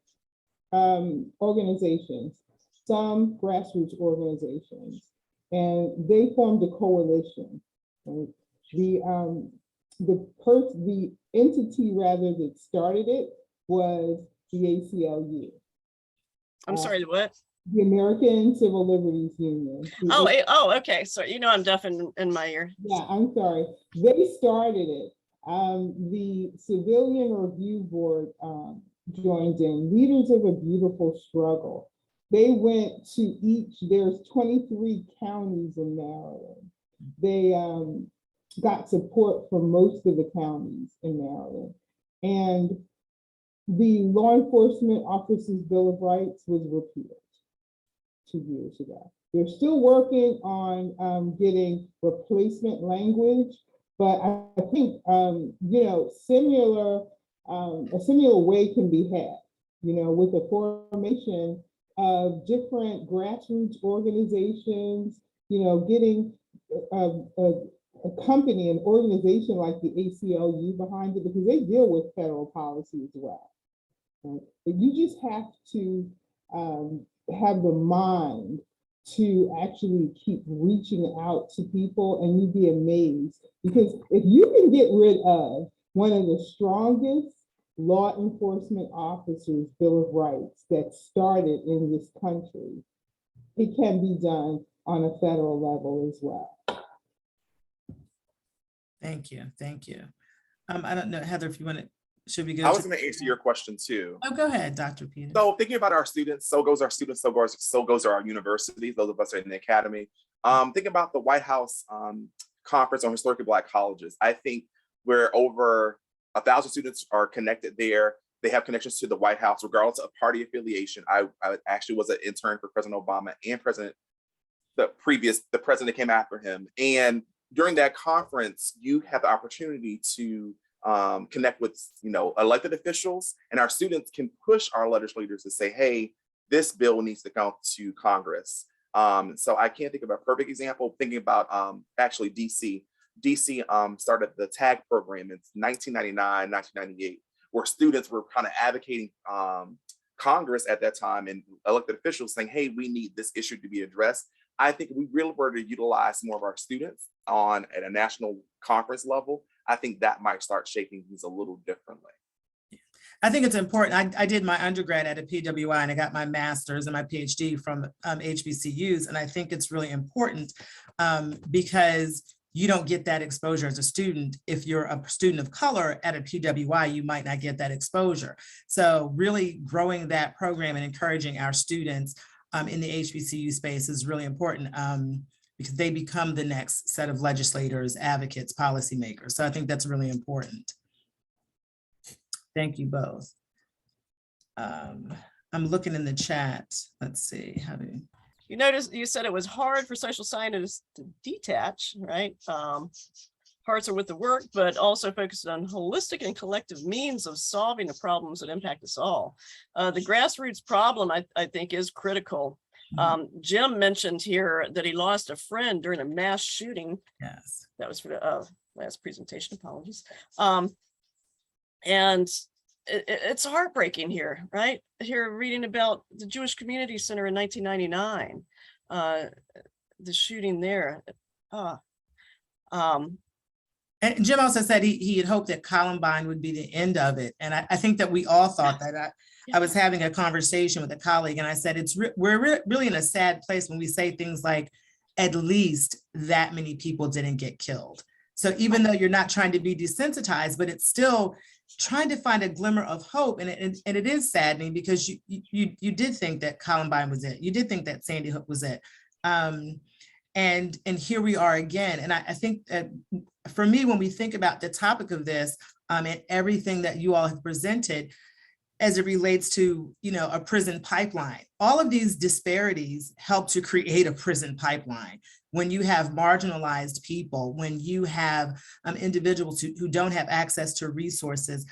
organizations, some grassroots organizations, and they formed a coalition. Right? The entity rather that started it was the ACLU. I'm sorry, what? The American Civil Liberties Union. Oh, okay. So I'm deaf in my ear. Yeah, I'm sorry. They started it. The Civilian Review Board joined in, Leaders of a Beautiful Struggle. They went to there's 23 counties in Maryland. They got support from most of the counties in Maryland. And the Law Enforcement Officers' Bill of Rights was repealed 2 years ago. They're still working on getting replacement language, but I think, a similar way can be had, with the formation of different grassroots organizations, getting a company, an organization like the ACLU behind it, because they deal with federal policy as well. Right? But you just have to have the mind to actually keep reaching out to people, and you'd be amazed. Because if you can get rid of one of the strongest law enforcement officers' Bill of Rights that started in this country, it can be done on a federal level as well. Thank you. Thank you. I don't know, Heather, if you want to, should we go? I was going to answer your question too. Oh, go ahead, Dr. Peter. So thinking about our students, so goes our students, so goes our universities, those of us in the academy. Thinking about the White House Conference on Historically Black Colleges, I think where over 1,000 students are connected there. They have connections to the White House, regardless of party affiliation. I actually was an intern for President Obama and the president that came after him. And during that conference, you have the opportunity to connect with, elected officials, and our students can push our legislators to say, hey, this bill needs to go to Congress. So I can't think of a perfect example. Thinking about actually DC started the TAG program in 1999, 1998, where students were kind of advocating Congress at that time and elected officials saying, hey, we need this issue to be addressed. I think if we really were to utilize more of our students at a national conference level, I think that might start shaping things a little differently. I think it's important. I did my undergrad at a PWI and I got my master's and my PhD from HBCUs. And I think it's really important because you don't get that exposure as a student. If you're a student of color at a PWI, you might not get that exposure. So really growing that program and encouraging our students in the HBCU space is really important because they become the next set of legislators, advocates, policymakers. So I think that's really important. Thank you both. I'm looking in the chat. Let's see, how do You notice you said it was hard for social scientists to detach, right? Hearts are with the work, but also focused on holistic and collective means of solving the problems that impact us all. The grassroots problem, I think, is critical. Jim mentioned here that he lost a friend during a mass shooting. Yes. That was for the last presentation, apologies. And it's heartbreaking here, right? Here reading about the Jewish Community Center in 1999, the shooting there. And Jim also said he had hoped that Columbine would be the end of it. And I think that we all thought that. I was having a conversation with a colleague and I said, we're really in a sad place when we say things like, at least that many people didn't get killed. So even though you're not trying to be desensitized, but it's still trying to find a glimmer of hope. And it is saddening because you did think that Columbine was it. You did think that Sandy Hook was it. And here we are again. And I think that for me, when we think about the topic of this and everything that you all have presented as it relates to, a prison pipeline, all of these disparities help to create a prison pipeline. When you have marginalized people, when you have individuals who don't have access to resources,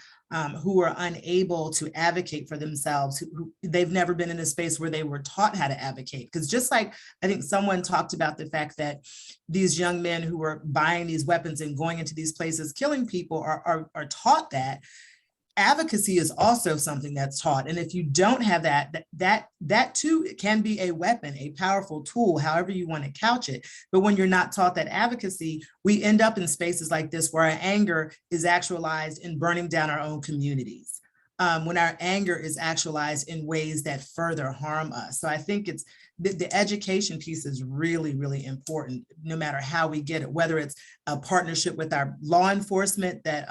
who are unable to advocate for themselves, who they've never been in a space where they were taught how to advocate. Because just like I think someone talked about the fact that these young men who were buying these weapons and going into these places, killing people are taught that. Advocacy is also something that's taught. And if you don't have that too can be a weapon, a powerful tool, however you want to couch it. But when you're not taught that advocacy, we end up in spaces like this where our anger is actualized in burning down our own communities. When our anger is actualized in ways that further harm us. So I think it's the education piece is really, really important, no matter how we get it, whether it's a partnership with our law enforcement that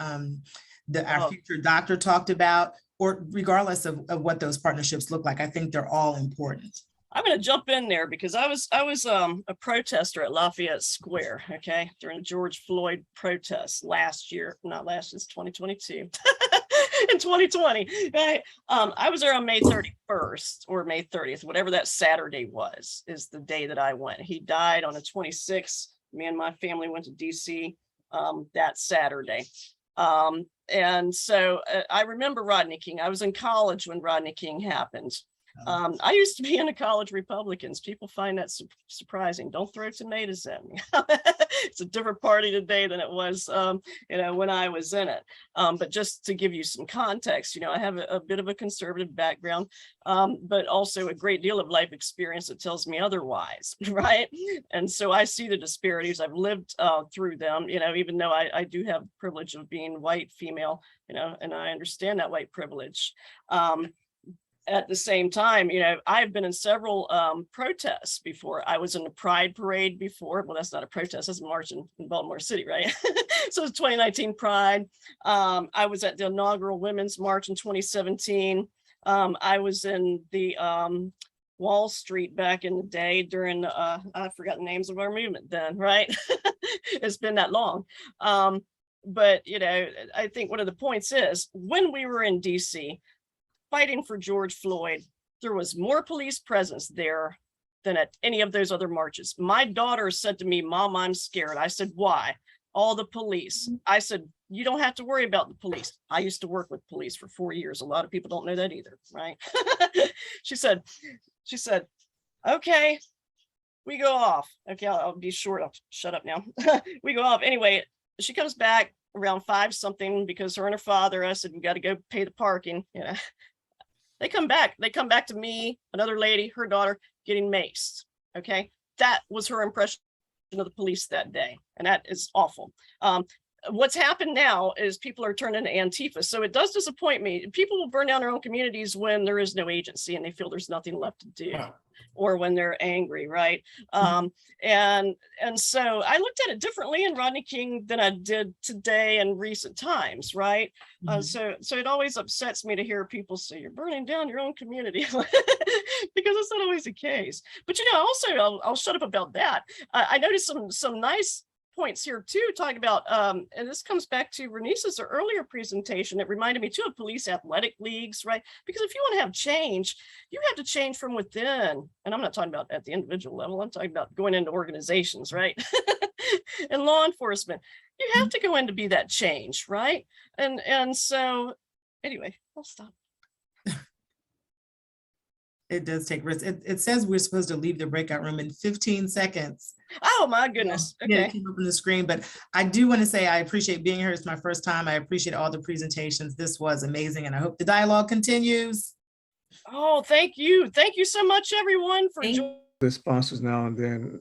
our future doctor talked about, or regardless of what those partnerships look like, I think they're all important. I'm going to jump in there because I was a protester at Lafayette Square, okay, during the George Floyd protests last year, not last, it's 2022, in 2020, right? I was there on May 31st or May 30th, whatever that Saturday was, is the day that I went. He died on the 26th. Me and my family went to DC that Saturday. And so I remember Rodney King. I was in college when Rodney King happened. I used to be in the college Republicans. People find that surprising. Don't throw tomatoes at me. It's a different party today than it was, when I was in it. But just to give you some context, I have a bit of a conservative background, but also a great deal of life experience that tells me otherwise, right? And so I see the disparities. I've lived through them, even though I do have the privilege of being white, female, and I understand that white privilege. at the same time, I've been in several protests before. I was in the Pride Parade before. Well, that's not a protest, that's a march in Baltimore City, right? So it's 2019 Pride. I was at the inaugural Women's March in 2017. I was in the Wall Street back in the day during, I forgot the names of our movement then, right? It's been that long. But, I think one of the points is when we were in DC, fighting for George Floyd, there was more police presence there than at any of those other marches. My daughter said to me, "Mom, I'm scared." I said, "Why?" "All the police." I said, "You don't have to worry about the police." I used to work with police for 4 years. A lot of people don't know that either, right? She said, "Okay, we go off." Okay, I'll be short. I'll shut up now. We go off. Anyway, she comes back around 5 something because her and her father, I said, "We got to go pay the parking." They come back to me, another lady, her daughter, getting maced. Okay, that was her impression of the police that day, and that is awful. What's happened now is people are turning to Antifa, so it does disappoint me. People will burn down their own communities when there is no agency and they feel there's nothing left to do, or when they're angry, right? And so I looked at it differently in Rodney King than I did today in recent times, right? So it always upsets me to hear people say you're burning down your own community because it's not always the case. But also I'll shut up about that. I noticed some nice points here too, talking about, and this comes back to Vernise's earlier presentation. It reminded me too of police athletic leagues, right? Because if you want to have change, you have to change from within. And I'm not talking about at the individual level, I'm talking about going into organizations, right? And law enforcement, you have to go in to be that change, right? And so anyway, I'll stop. It does take risks. It says we're supposed to leave the breakout room in 15 seconds. Oh my goodness. Yeah, Okay. it came up on the screen, but I do want to say I appreciate being here. It's my first time. I appreciate all the presentations. This was amazing, and I hope the dialogue continues. Oh, thank you. Thank you so much, everyone, for joining. The sponsors now and then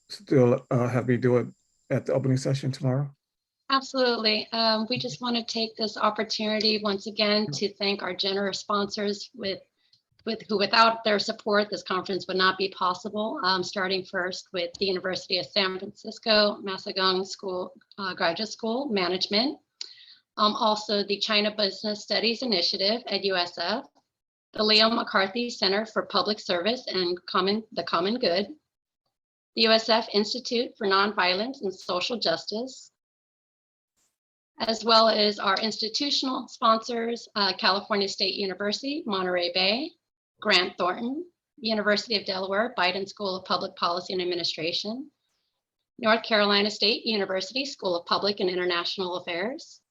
still have me do it at the opening session tomorrow. Absolutely. We just want to take this opportunity once again to thank our generous sponsors who without their support, this conference would not be possible. Starting first with the University of San Francisco Massagon School, Graduate School Management. Also the China Business Studies Initiative at USF, the Leo McCarthy Center for Public Service and the Common Good, the USF Institute for Nonviolence and Social Justice, as well as our institutional sponsors, California State University, Monterey Bay, Grant Thornton, University of Delaware, Biden School of Public Policy and Administration, North Carolina State University School of Public and International Affairs,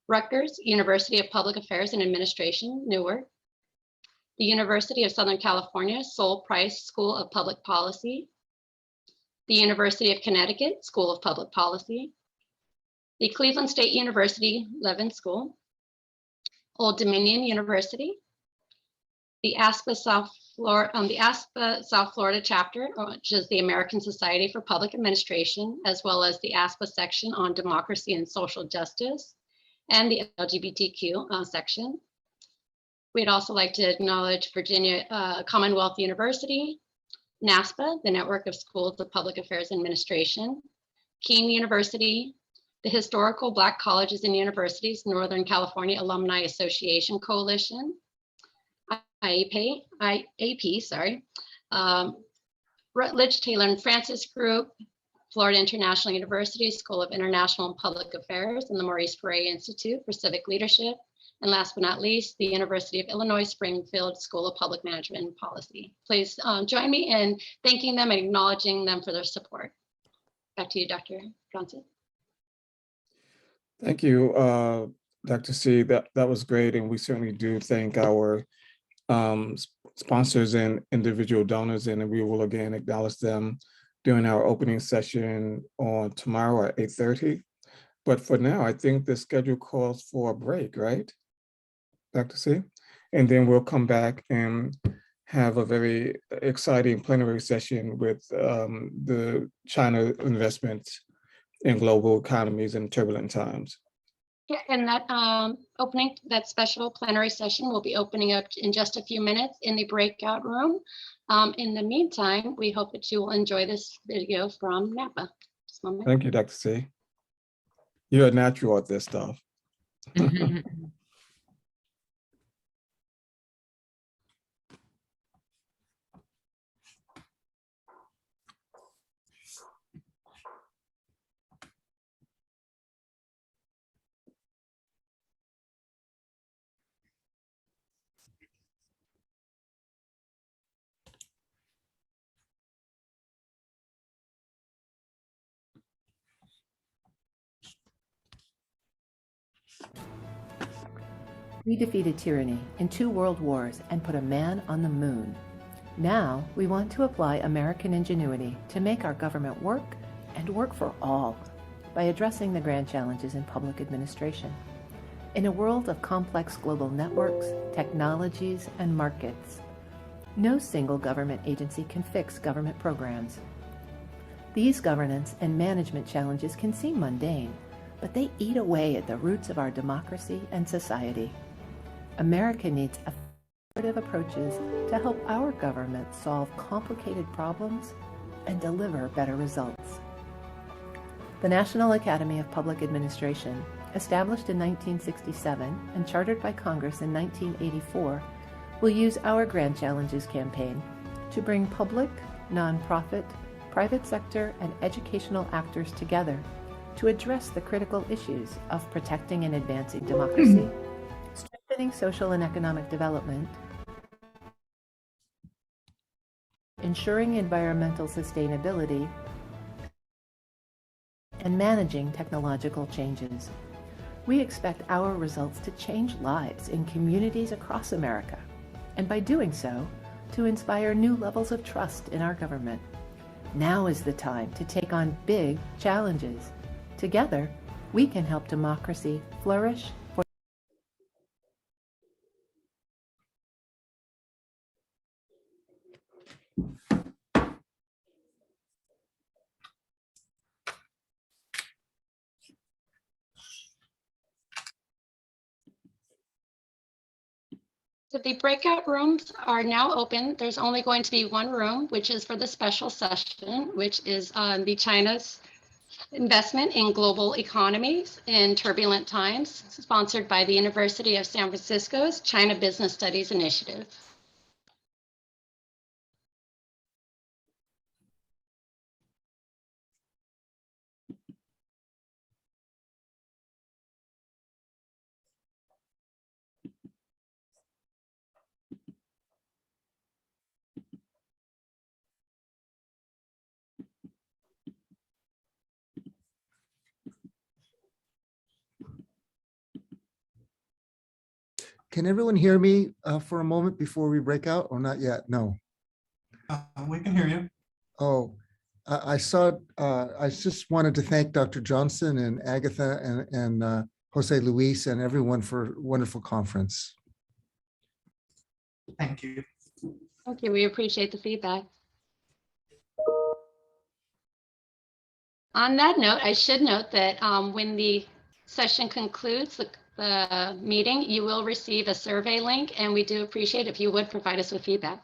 Rutgers University of Public Affairs and Administration, Newark, the University of Southern California Sol Price School of Public Policy, the University of Connecticut School of Public Policy, the Cleveland State University Levin School, Old Dominion University, the ASPA South Florida chapter, which is the American Society for Public Administration, as well as the ASPA section on democracy and social justice, and the LGBTQ section. We'd also like to acknowledge Virginia Commonwealth University, NASPA, the Network of Schools of Public Affairs and Administration, Keene University, the Historical Black Colleges and Universities Northern California Alumni Association Coalition, IAP, Rutledge Taylor and Francis Group, Florida International University School of International and Public Affairs, and the Maurice Ferré Institute for Civic Leadership. And last but not least, the University of Illinois Springfield School of Public Management and Policy. Please join me in thanking them and acknowledging them for their support. Back to you, Dr. Johnson. Thank you, Dr. C. That was great, and we certainly do thank our sponsors and individual donors, and we will again acknowledge them during our opening session on tomorrow at 8:30. But for now, I think the schedule calls for a break, right, Dr. C? And then we'll come back and have a very exciting plenary session with the China investments in global economies in turbulent times. Yeah, and that that special plenary session will be opening up in just a few minutes in the breakout room. In the meantime, we hope that you will enjoy this video from Napa. Just a moment. Thank you, Dr. C. You're a natural at this stuff. We defeated tyranny in 2 world wars and put a man on the moon. Now we want to apply American ingenuity to make our government work and work for all by addressing the grand challenges in public administration. In a world of complex global networks, technologies, and markets, no single government agency can fix government programs. These governance and management challenges can seem mundane, but they eat away at the roots of our democracy and society. America needs effective approaches to help our government solve complicated problems and deliver better results. The National Academy of Public Administration, established in 1967 and chartered by Congress in 1984, will use our Grand Challenges campaign to bring public, nonprofit, private sector, and educational actors together to address the critical issues of protecting and advancing democracy, strengthening social and economic development, ensuring environmental sustainability, and managing technological changes. We expect our results to change lives in communities across America, and by doing so, to inspire new levels of trust in our government. Now is the time to take on big challenges. Together, we can help democracy flourish. So the breakout rooms are now open. There's only going to be one room, which is for the special session, which is on the China's investment in global economies in turbulent times, sponsored by the University of San Francisco's China Business Studies Initiative. Can everyone hear me for a moment before we break out or not yet? No. We can hear you. Oh, I saw, I just wanted to thank Dr. Johnson and Agatha and Jose Luis and everyone for a wonderful conference. Thank you. Thank you. We appreciate the feedback. On that note, I should note that when the session concludes, the meeting, you will receive a survey link, and we do appreciate if you would provide us with feedback.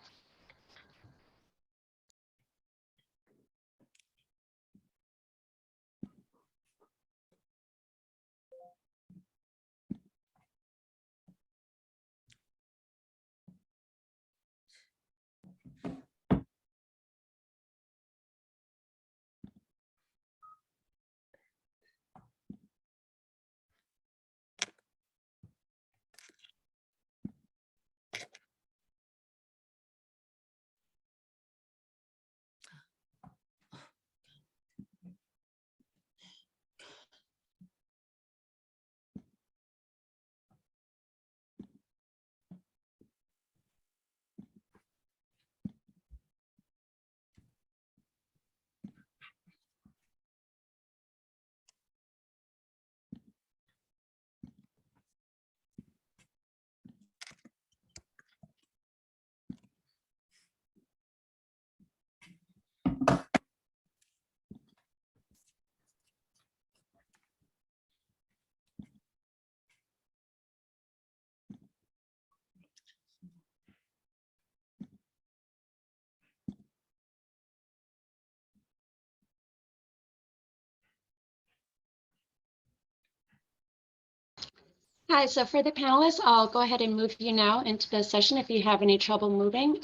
Hi, so for the panelists, I'll go ahead and move you now into the session if you have any trouble moving.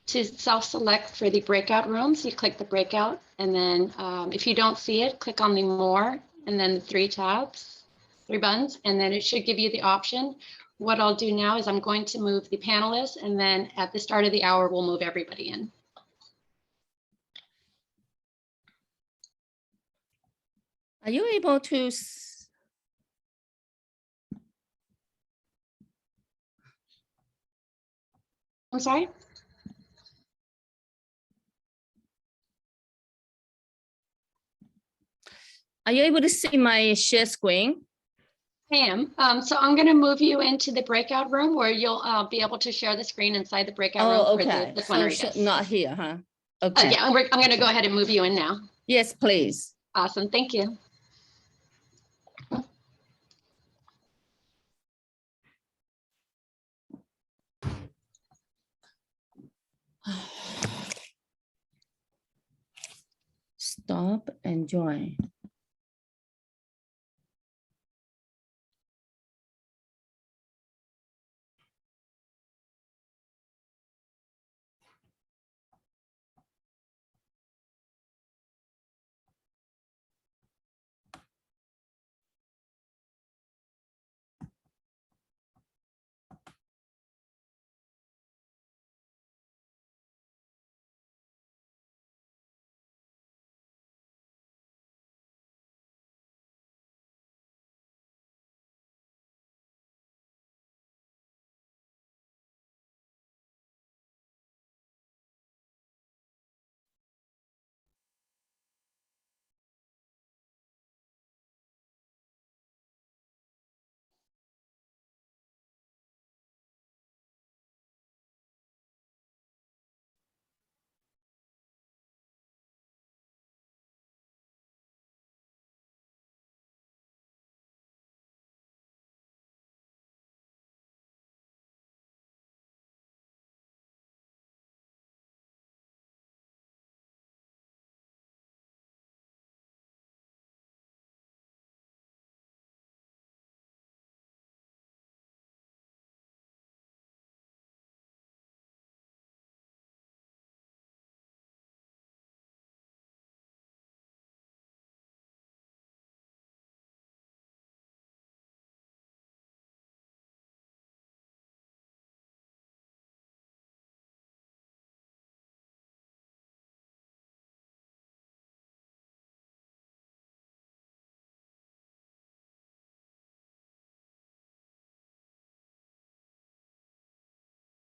To self-select for the breakout rooms, you click the breakout, and then if you don't see it, click on the more, and then the three buttons, and then it should give you the option. What I'll do now is I'm going to move the panelists, and then at the start of the hour, we'll move everybody in. Are you able to? I'm sorry? Are you able to see my share screen? I am. So I'm going to move you into the breakout room where you'll be able to share the screen inside the breakout room. Oh, For okay. the So plenary discs. not here, huh? Okay. Yeah, I'm going to go ahead and move you in now. Yes, please. Awesome. Thank you. Stop and join.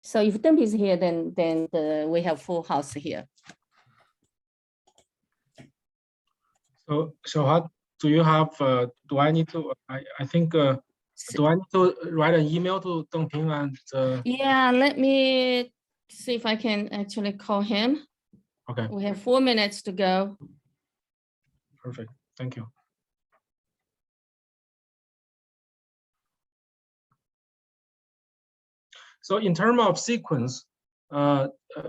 So if Dump is here, then we have full house here. So how do you have? Do I need to? I think. Do I need to write an email to Deng Ping and? Yeah, let me see if I can actually call him. Okay. We have 4 minutes to go. Perfect. Thank you. So in terms of sequence,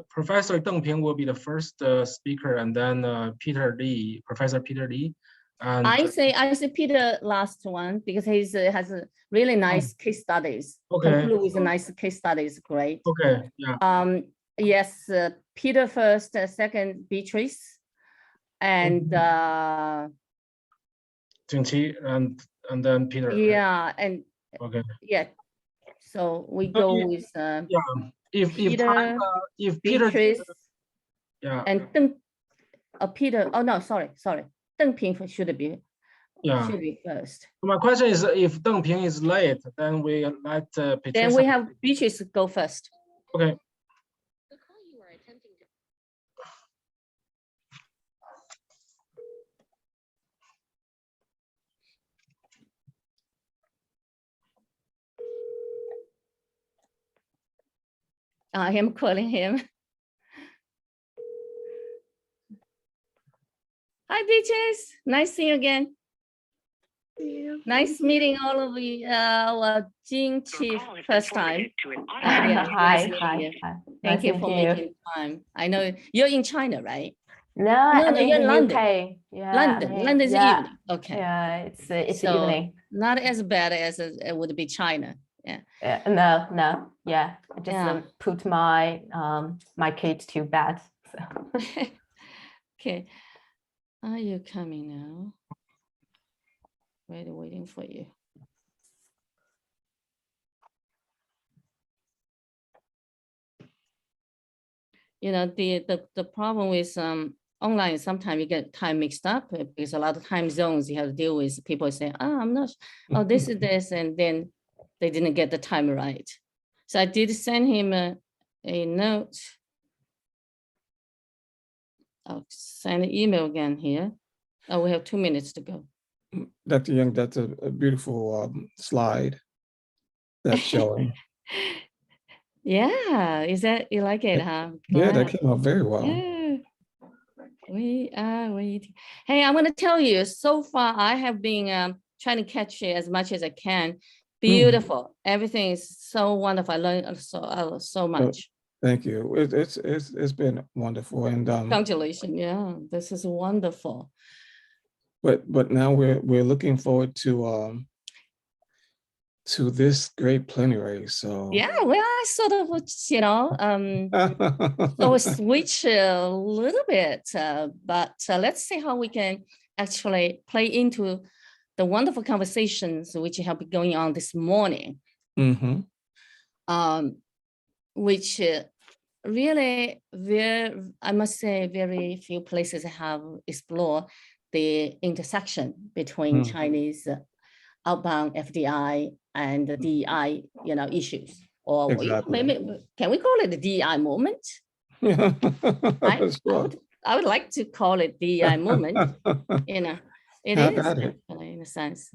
Professor Deng Ping will be the first speaker, and then Professor Peter Lee. And I say Peter last one because he has a really nice case studies. Okay. Conclude with a nice case studies, great. Okay. Yeah. Yes, Peter first, second Beatrice, and Jingqi and then Peter. yeah, and okay. Yeah. So we go with yeah. If Peter, Peter, yeah, and Deng, Peter. Oh no, sorry. Deng Ping should be first. My question is, if Deng Ping is late, then we let Patricia. Then we have Beatrice go first. Okay. I am calling him. Hi, Beatrice. Nice seeing you again. Nice meeting all of you. Jing Chief first time. Hi. Thank you for making time. I know you're in China, right? No, No, I'm you're in in London. UK. Yeah, London is yeah, evening. Okay. yeah, it's So evening. not as bad as it would be China. Yeah. No, yeah. I just put my my kids to bed. So. Okay. Are you coming now? Waiting for you. You know, the problem with online, sometimes you get time mixed up because a lot of time zones you have to deal with. People say, oh, I'm not, oh, this is this, and then they didn't get the time right. So I did send him a note. I'll send an email again here. Oh, we have 2 minutes to go. Dr. Young, that's a beautiful slide that's showing. Yeah, is that, you like it, huh? Yeah, that Glad. came out very well. Yeah. We are waiting. Hey, I'm gonna tell you, so far I have been trying to catch it as much as I can. Beautiful. Everything is so wonderful. I learned so much. Thank you. It's been wonderful, and Congratulations. Yeah, this is wonderful. But now we're looking forward to this great plenary. So yeah, well, I sort of, you know, so switch a little bit, but let's see how we can actually play into the wonderful conversations which have been going on this morning. Which really, I must say, very few places have explored the intersection between Chinese outbound FDI and the DEI, you know, issues. Or maybe, can we call it the DEI movement? I would like to call it DEI movement. You know, it is actually, in a sense.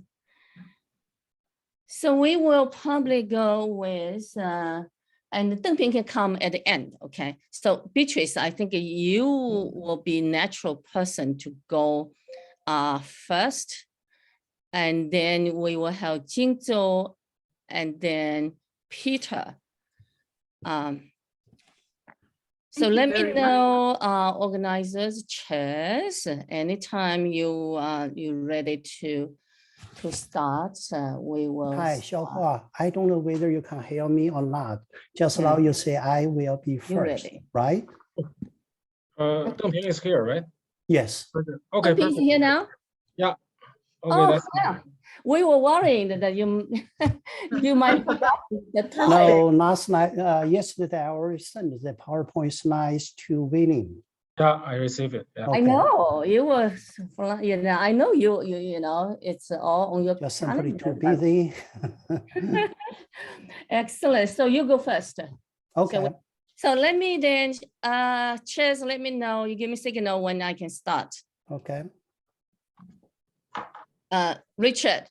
So we will probably go with, and Deng Ping can come at the end, okay? So Beatrice, I think you will be natural person to go first, and then we will have Jingzhou and then Peter. So let me know, organizers, chairs, anytime you're ready to start, we will. Hi, Xiaohua. I don't know whether you can hear me or not. Just now you say I will be first, right? Deng Ping is here, right? Yes. Okay. Deng Ping here now? Yeah. Okay, oh, yeah. We were worried that you might forget the time. No, last night, yesterday I already sent the PowerPoint slides to Winning. Yeah, I received it. Yeah. I know you were, you know, I know you know, it's all on your just simply too busy. Excellent. So you go first. Okay. So let me then, chairs, let me know. You give me a signal when I can start. Okay. Richard.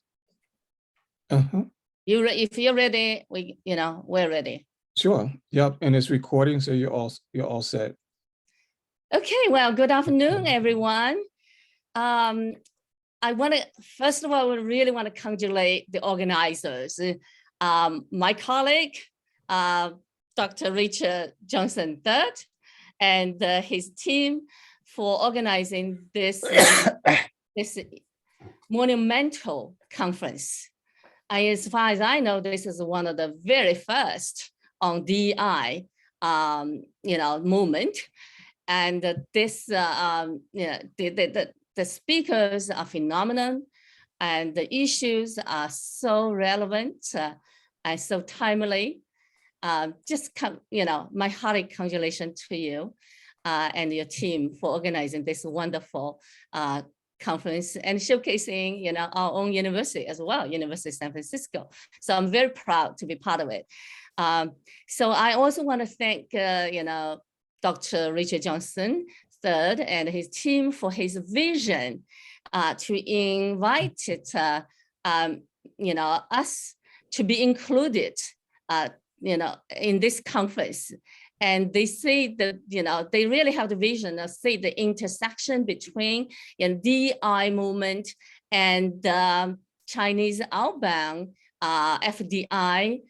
If you're ready, we're ready. Sure. Yep. And it's recording, so you're all set. Okay. Well, good afternoon, everyone. I want to, first of all, I really want to congratulate the organizers. My colleague, Dr. Richard Johnson III, and his team for organizing this, this monumental conference. As far as I know, this is one of the very first on DEI, movement. And this, the speakers are phenomenal, and the issues are so relevant and so timely. My hearty congratulations to you and your team for organizing this wonderful conference and showcasing, our own university as well, University of San Francisco. So I'm very proud to be part of it. So I also want to thank, Dr. Richard Johnson III and his team for his vision to invite us to be included, in this conference. And they see that, they really have the vision of see the intersection between DEI movement and Chinese outbound FDI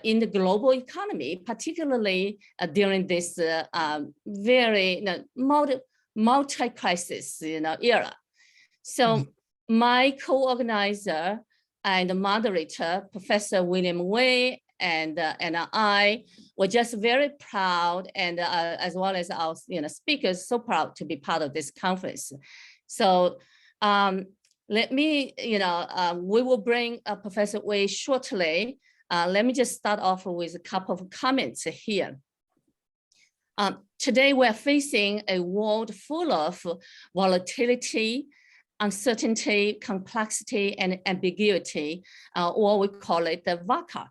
in the global economy, particularly during this very multi-crisis, era. So my co-organizer and moderator, Professor William Wei, and I were just very proud, and as well as our speakers, so proud to be part of this conference. So let me, we will bring Professor Wei shortly. Let me just start off with a couple of comments here. Today, we're facing a world full of volatility, uncertainty, complexity, and ambiguity, or we call it the VUCA.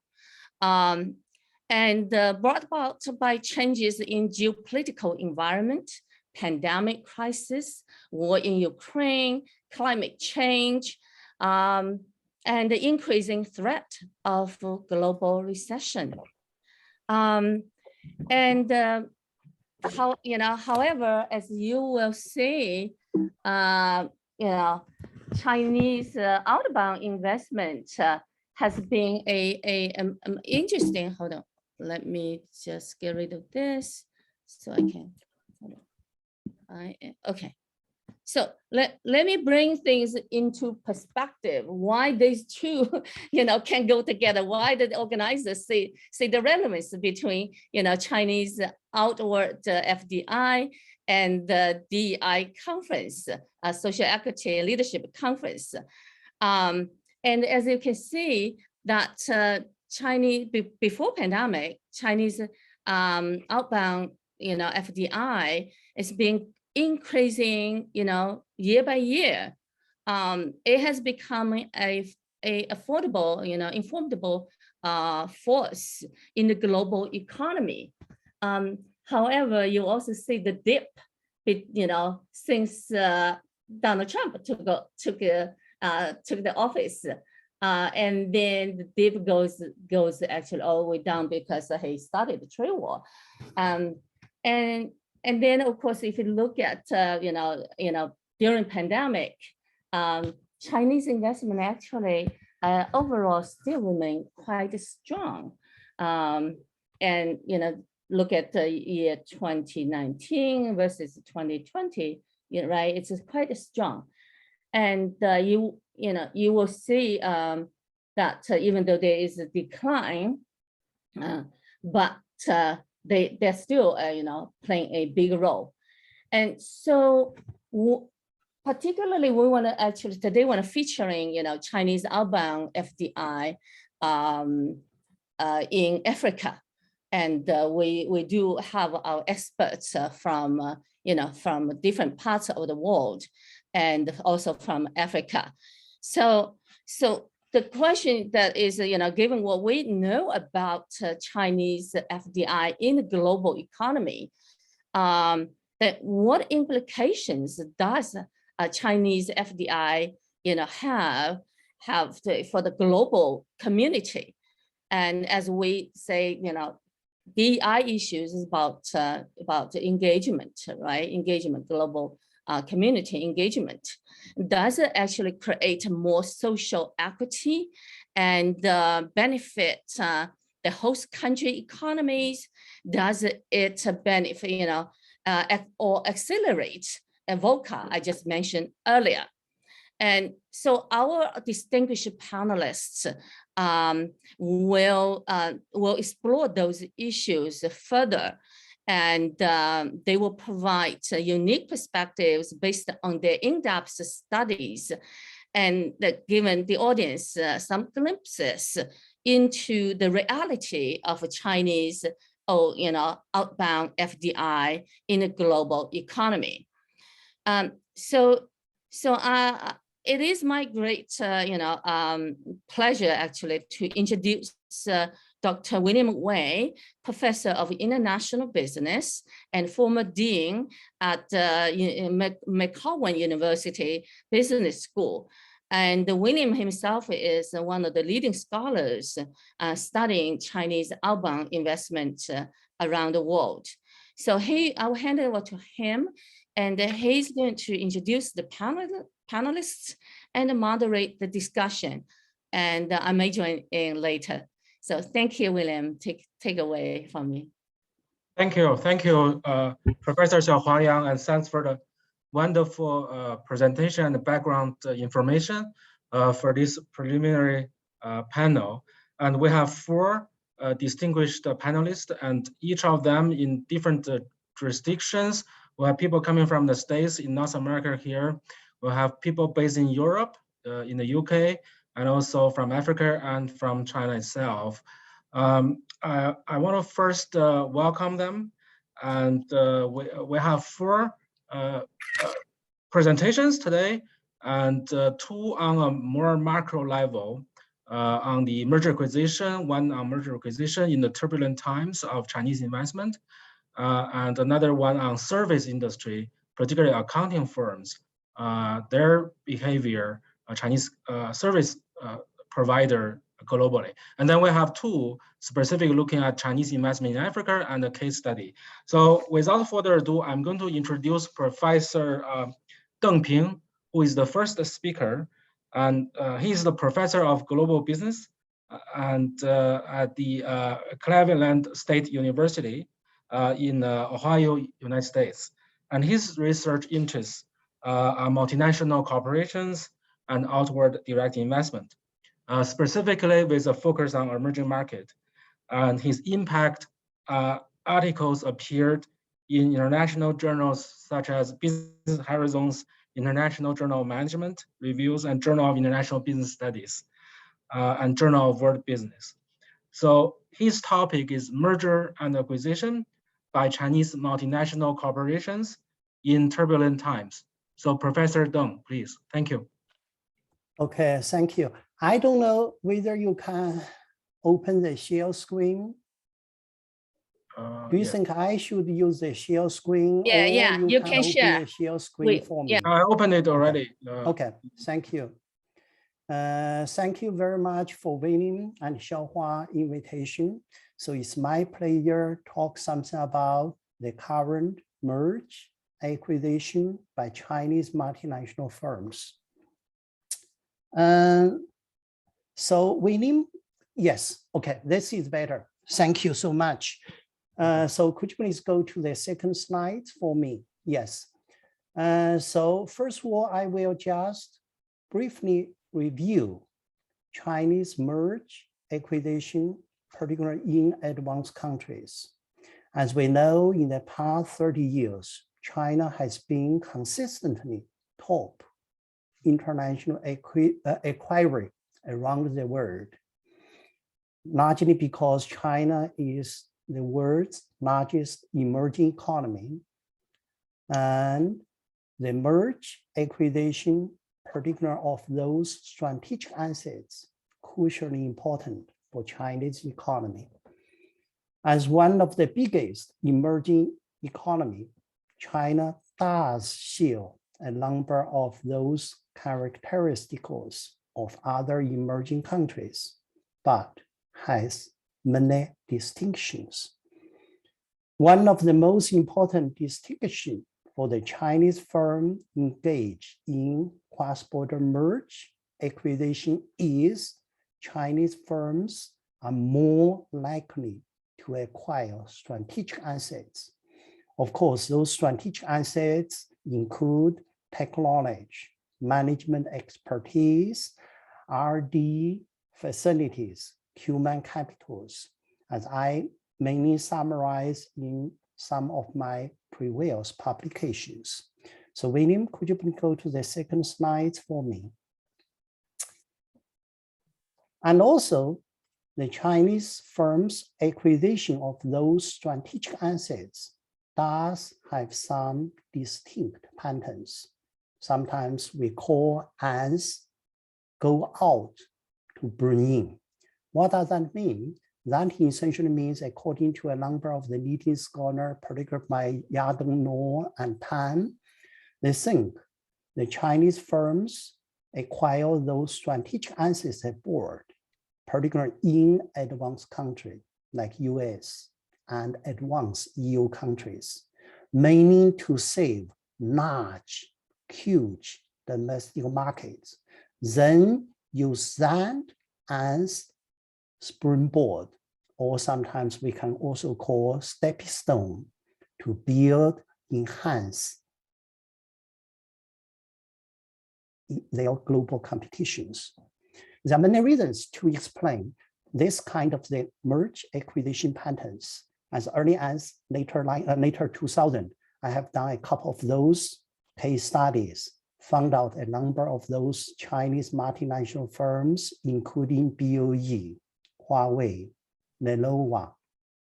And brought about by changes in geopolitical environment, pandemic crisis, war in Ukraine, climate change, and the increasing threat of global recession. However, as you will see, Chinese outbound investment has been an interesting, hold on, let me just get rid of this so I can, okay. So let me bring things into perspective, why these two, can go together, why the organizers see the relevance between, Chinese outward FDI and the DEI conference, Social Equity Leadership Conference. And as you can see that Chinese, before pandemic, Chinese outbound, FDI is being increasing, year by year. It has become a affordable, informative force in the global economy. However, you also see the dip, since Donald Trump took the office, and then the dip goes actually all the way down because he started the trade war, and then of course, if you look at during pandemic, Chinese investment actually overall still remain quite strong, and look at the year 2019 versus 2020, right? It's quite strong, and you will see that even though there is a decline, but they're still playing a big role, and so particularly we want to actually today want to featuring Chinese outbound FDI in Africa. And we do have our experts from different parts of the world, and also from Africa. So the question that is, given what we know about Chinese FDI in the global economy, that what implications does Chinese FDI, have for the global community? And as we say, DEI issues is about engagement, right? Engagement, global community engagement. Does it actually create more social equity and benefit the host country economies? Does it benefit, or accelerate VUCA I just mentioned earlier? And so our distinguished panelists will explore those issues further, and they will provide unique perspectives based on their in-depth studies, and given the audience some glimpses into the reality of Chinese outbound FDI in the global economy. It is my great pleasure actually to introduce Dr. William Wei, Professor of International Business and former Dean at McCowan University Business School. And William himself is one of the leading scholars studying Chinese outbound investment around the world. So I'll hand it over to him, and he's going to introduce the panelists and moderate the discussion. And I may join in later. So thank you, William. Take away from me. Thank you, Professor Xiaohua Yang, and thanks for the wonderful presentation and background information for this preliminary panel. And we have 4 distinguished panelists, and each of them in different jurisdictions. We have people coming from the States in North America here. We have people based in Europe, in the UK, and also from Africa and from China itself. I want to first welcome them. And we have 4 presentations today, and 2 on a more macro level on the merger acquisition, one on merger acquisition in the turbulent times of Chinese investment, and another one on service industry, particularly accounting firms, their behavior, Chinese service provider globally. And then we have 2 specific looking at Chinese investment in Africa and a case study. So without further ado, I'm going to introduce Professor Deng Ping, who is the first speaker. And he's the professor of global business and at the Cleveland State University in Ohio, United States. And his research interests are multinational corporations and outward direct investment, specifically with a focus on emerging market. And his impact articles appeared in international journals such as Business Horizons, International Journal of Management Reviews, and Journal of International Business Studies, and Journal of World Business. So his topic is merger and acquisition by Chinese multinational corporations in turbulent times. So Professor Deng, please, thank you. Okay, thank you. I don't know whether you can open the share screen. Do you think I should use the share screen? Yeah, or you can open share. the share screen for me? I opened it already. Okay, thank you. Thank you very much for Winning and Xiaohua invitation. So it's my pleasure to talk something about the current merge acquisition by Chinese multinational firms. So Winning, yes, okay, this is better. Thank you so much. So could you please go to the second slide for me? Yes. So first of all, I will just briefly review Chinese merge acquisition, particularly in advanced countries. As we know, in the past 30 years, China has been consistently top international acquirer around the world, largely because China is the world's largest emerging economy. And the merge acquisition, particularly of those strategic assets, crucially important for Chinese economy. As one of the biggest emerging economy, China does share a number of those characteristics of other emerging countries, but has many distinctions. One of the most important distinctions for the Chinese firm engaged in cross-border merge acquisition is Chinese firms are more likely to acquire strategic assets. Of course, those strategic assets include technology, management expertise, R&D facilities, human capitals, as I mainly summarize in some of my previous publications. So William, could you please go to the second slide for me? And also, the Chinese firm's acquisition of those strategic assets does have some distinct patterns. Sometimes we call as go out to bring in. What does that mean? That essentially means, according to a number of the leading scholars, particularly by Wyatt-Nichol and Pan, they think the Chinese firms acquire those strategic assets abroad, particularly in advanced countries like US and advanced EU countries, mainly to save large, huge domestic markets, then use that as springboard, or sometimes we can also call stepping stone to build, enhance their global competitions. There are many reasons to explain this kind of the merge acquisition patterns. As early as later 2000, I have done a couple of those case studies, found out a number of those Chinese multinational firms, including Bowie, Huawei, Lenovo,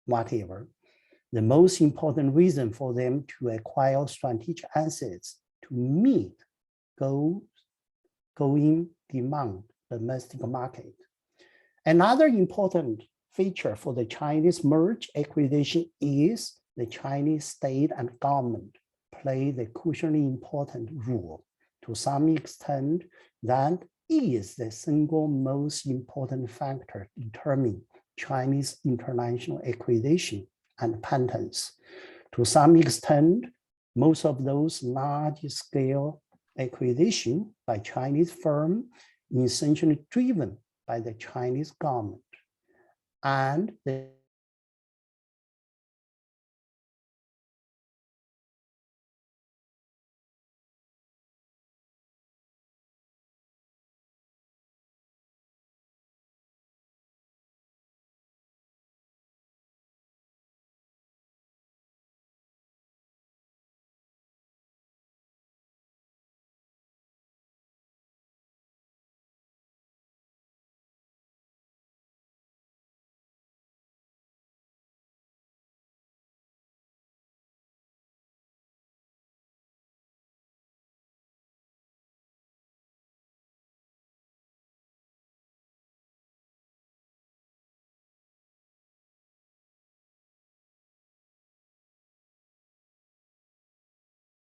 whatever. The most important reason for them to acquire strategic assets to meet going demand domestic market. Another important feature for the Chinese merge acquisition is the Chinese state and government play the crucially important role. To some extent, that is the single most important factor determining Chinese international acquisition and patents. To some extent, most of those large-scale acquisition by Chinese firms is essentially driven by the Chinese government. And the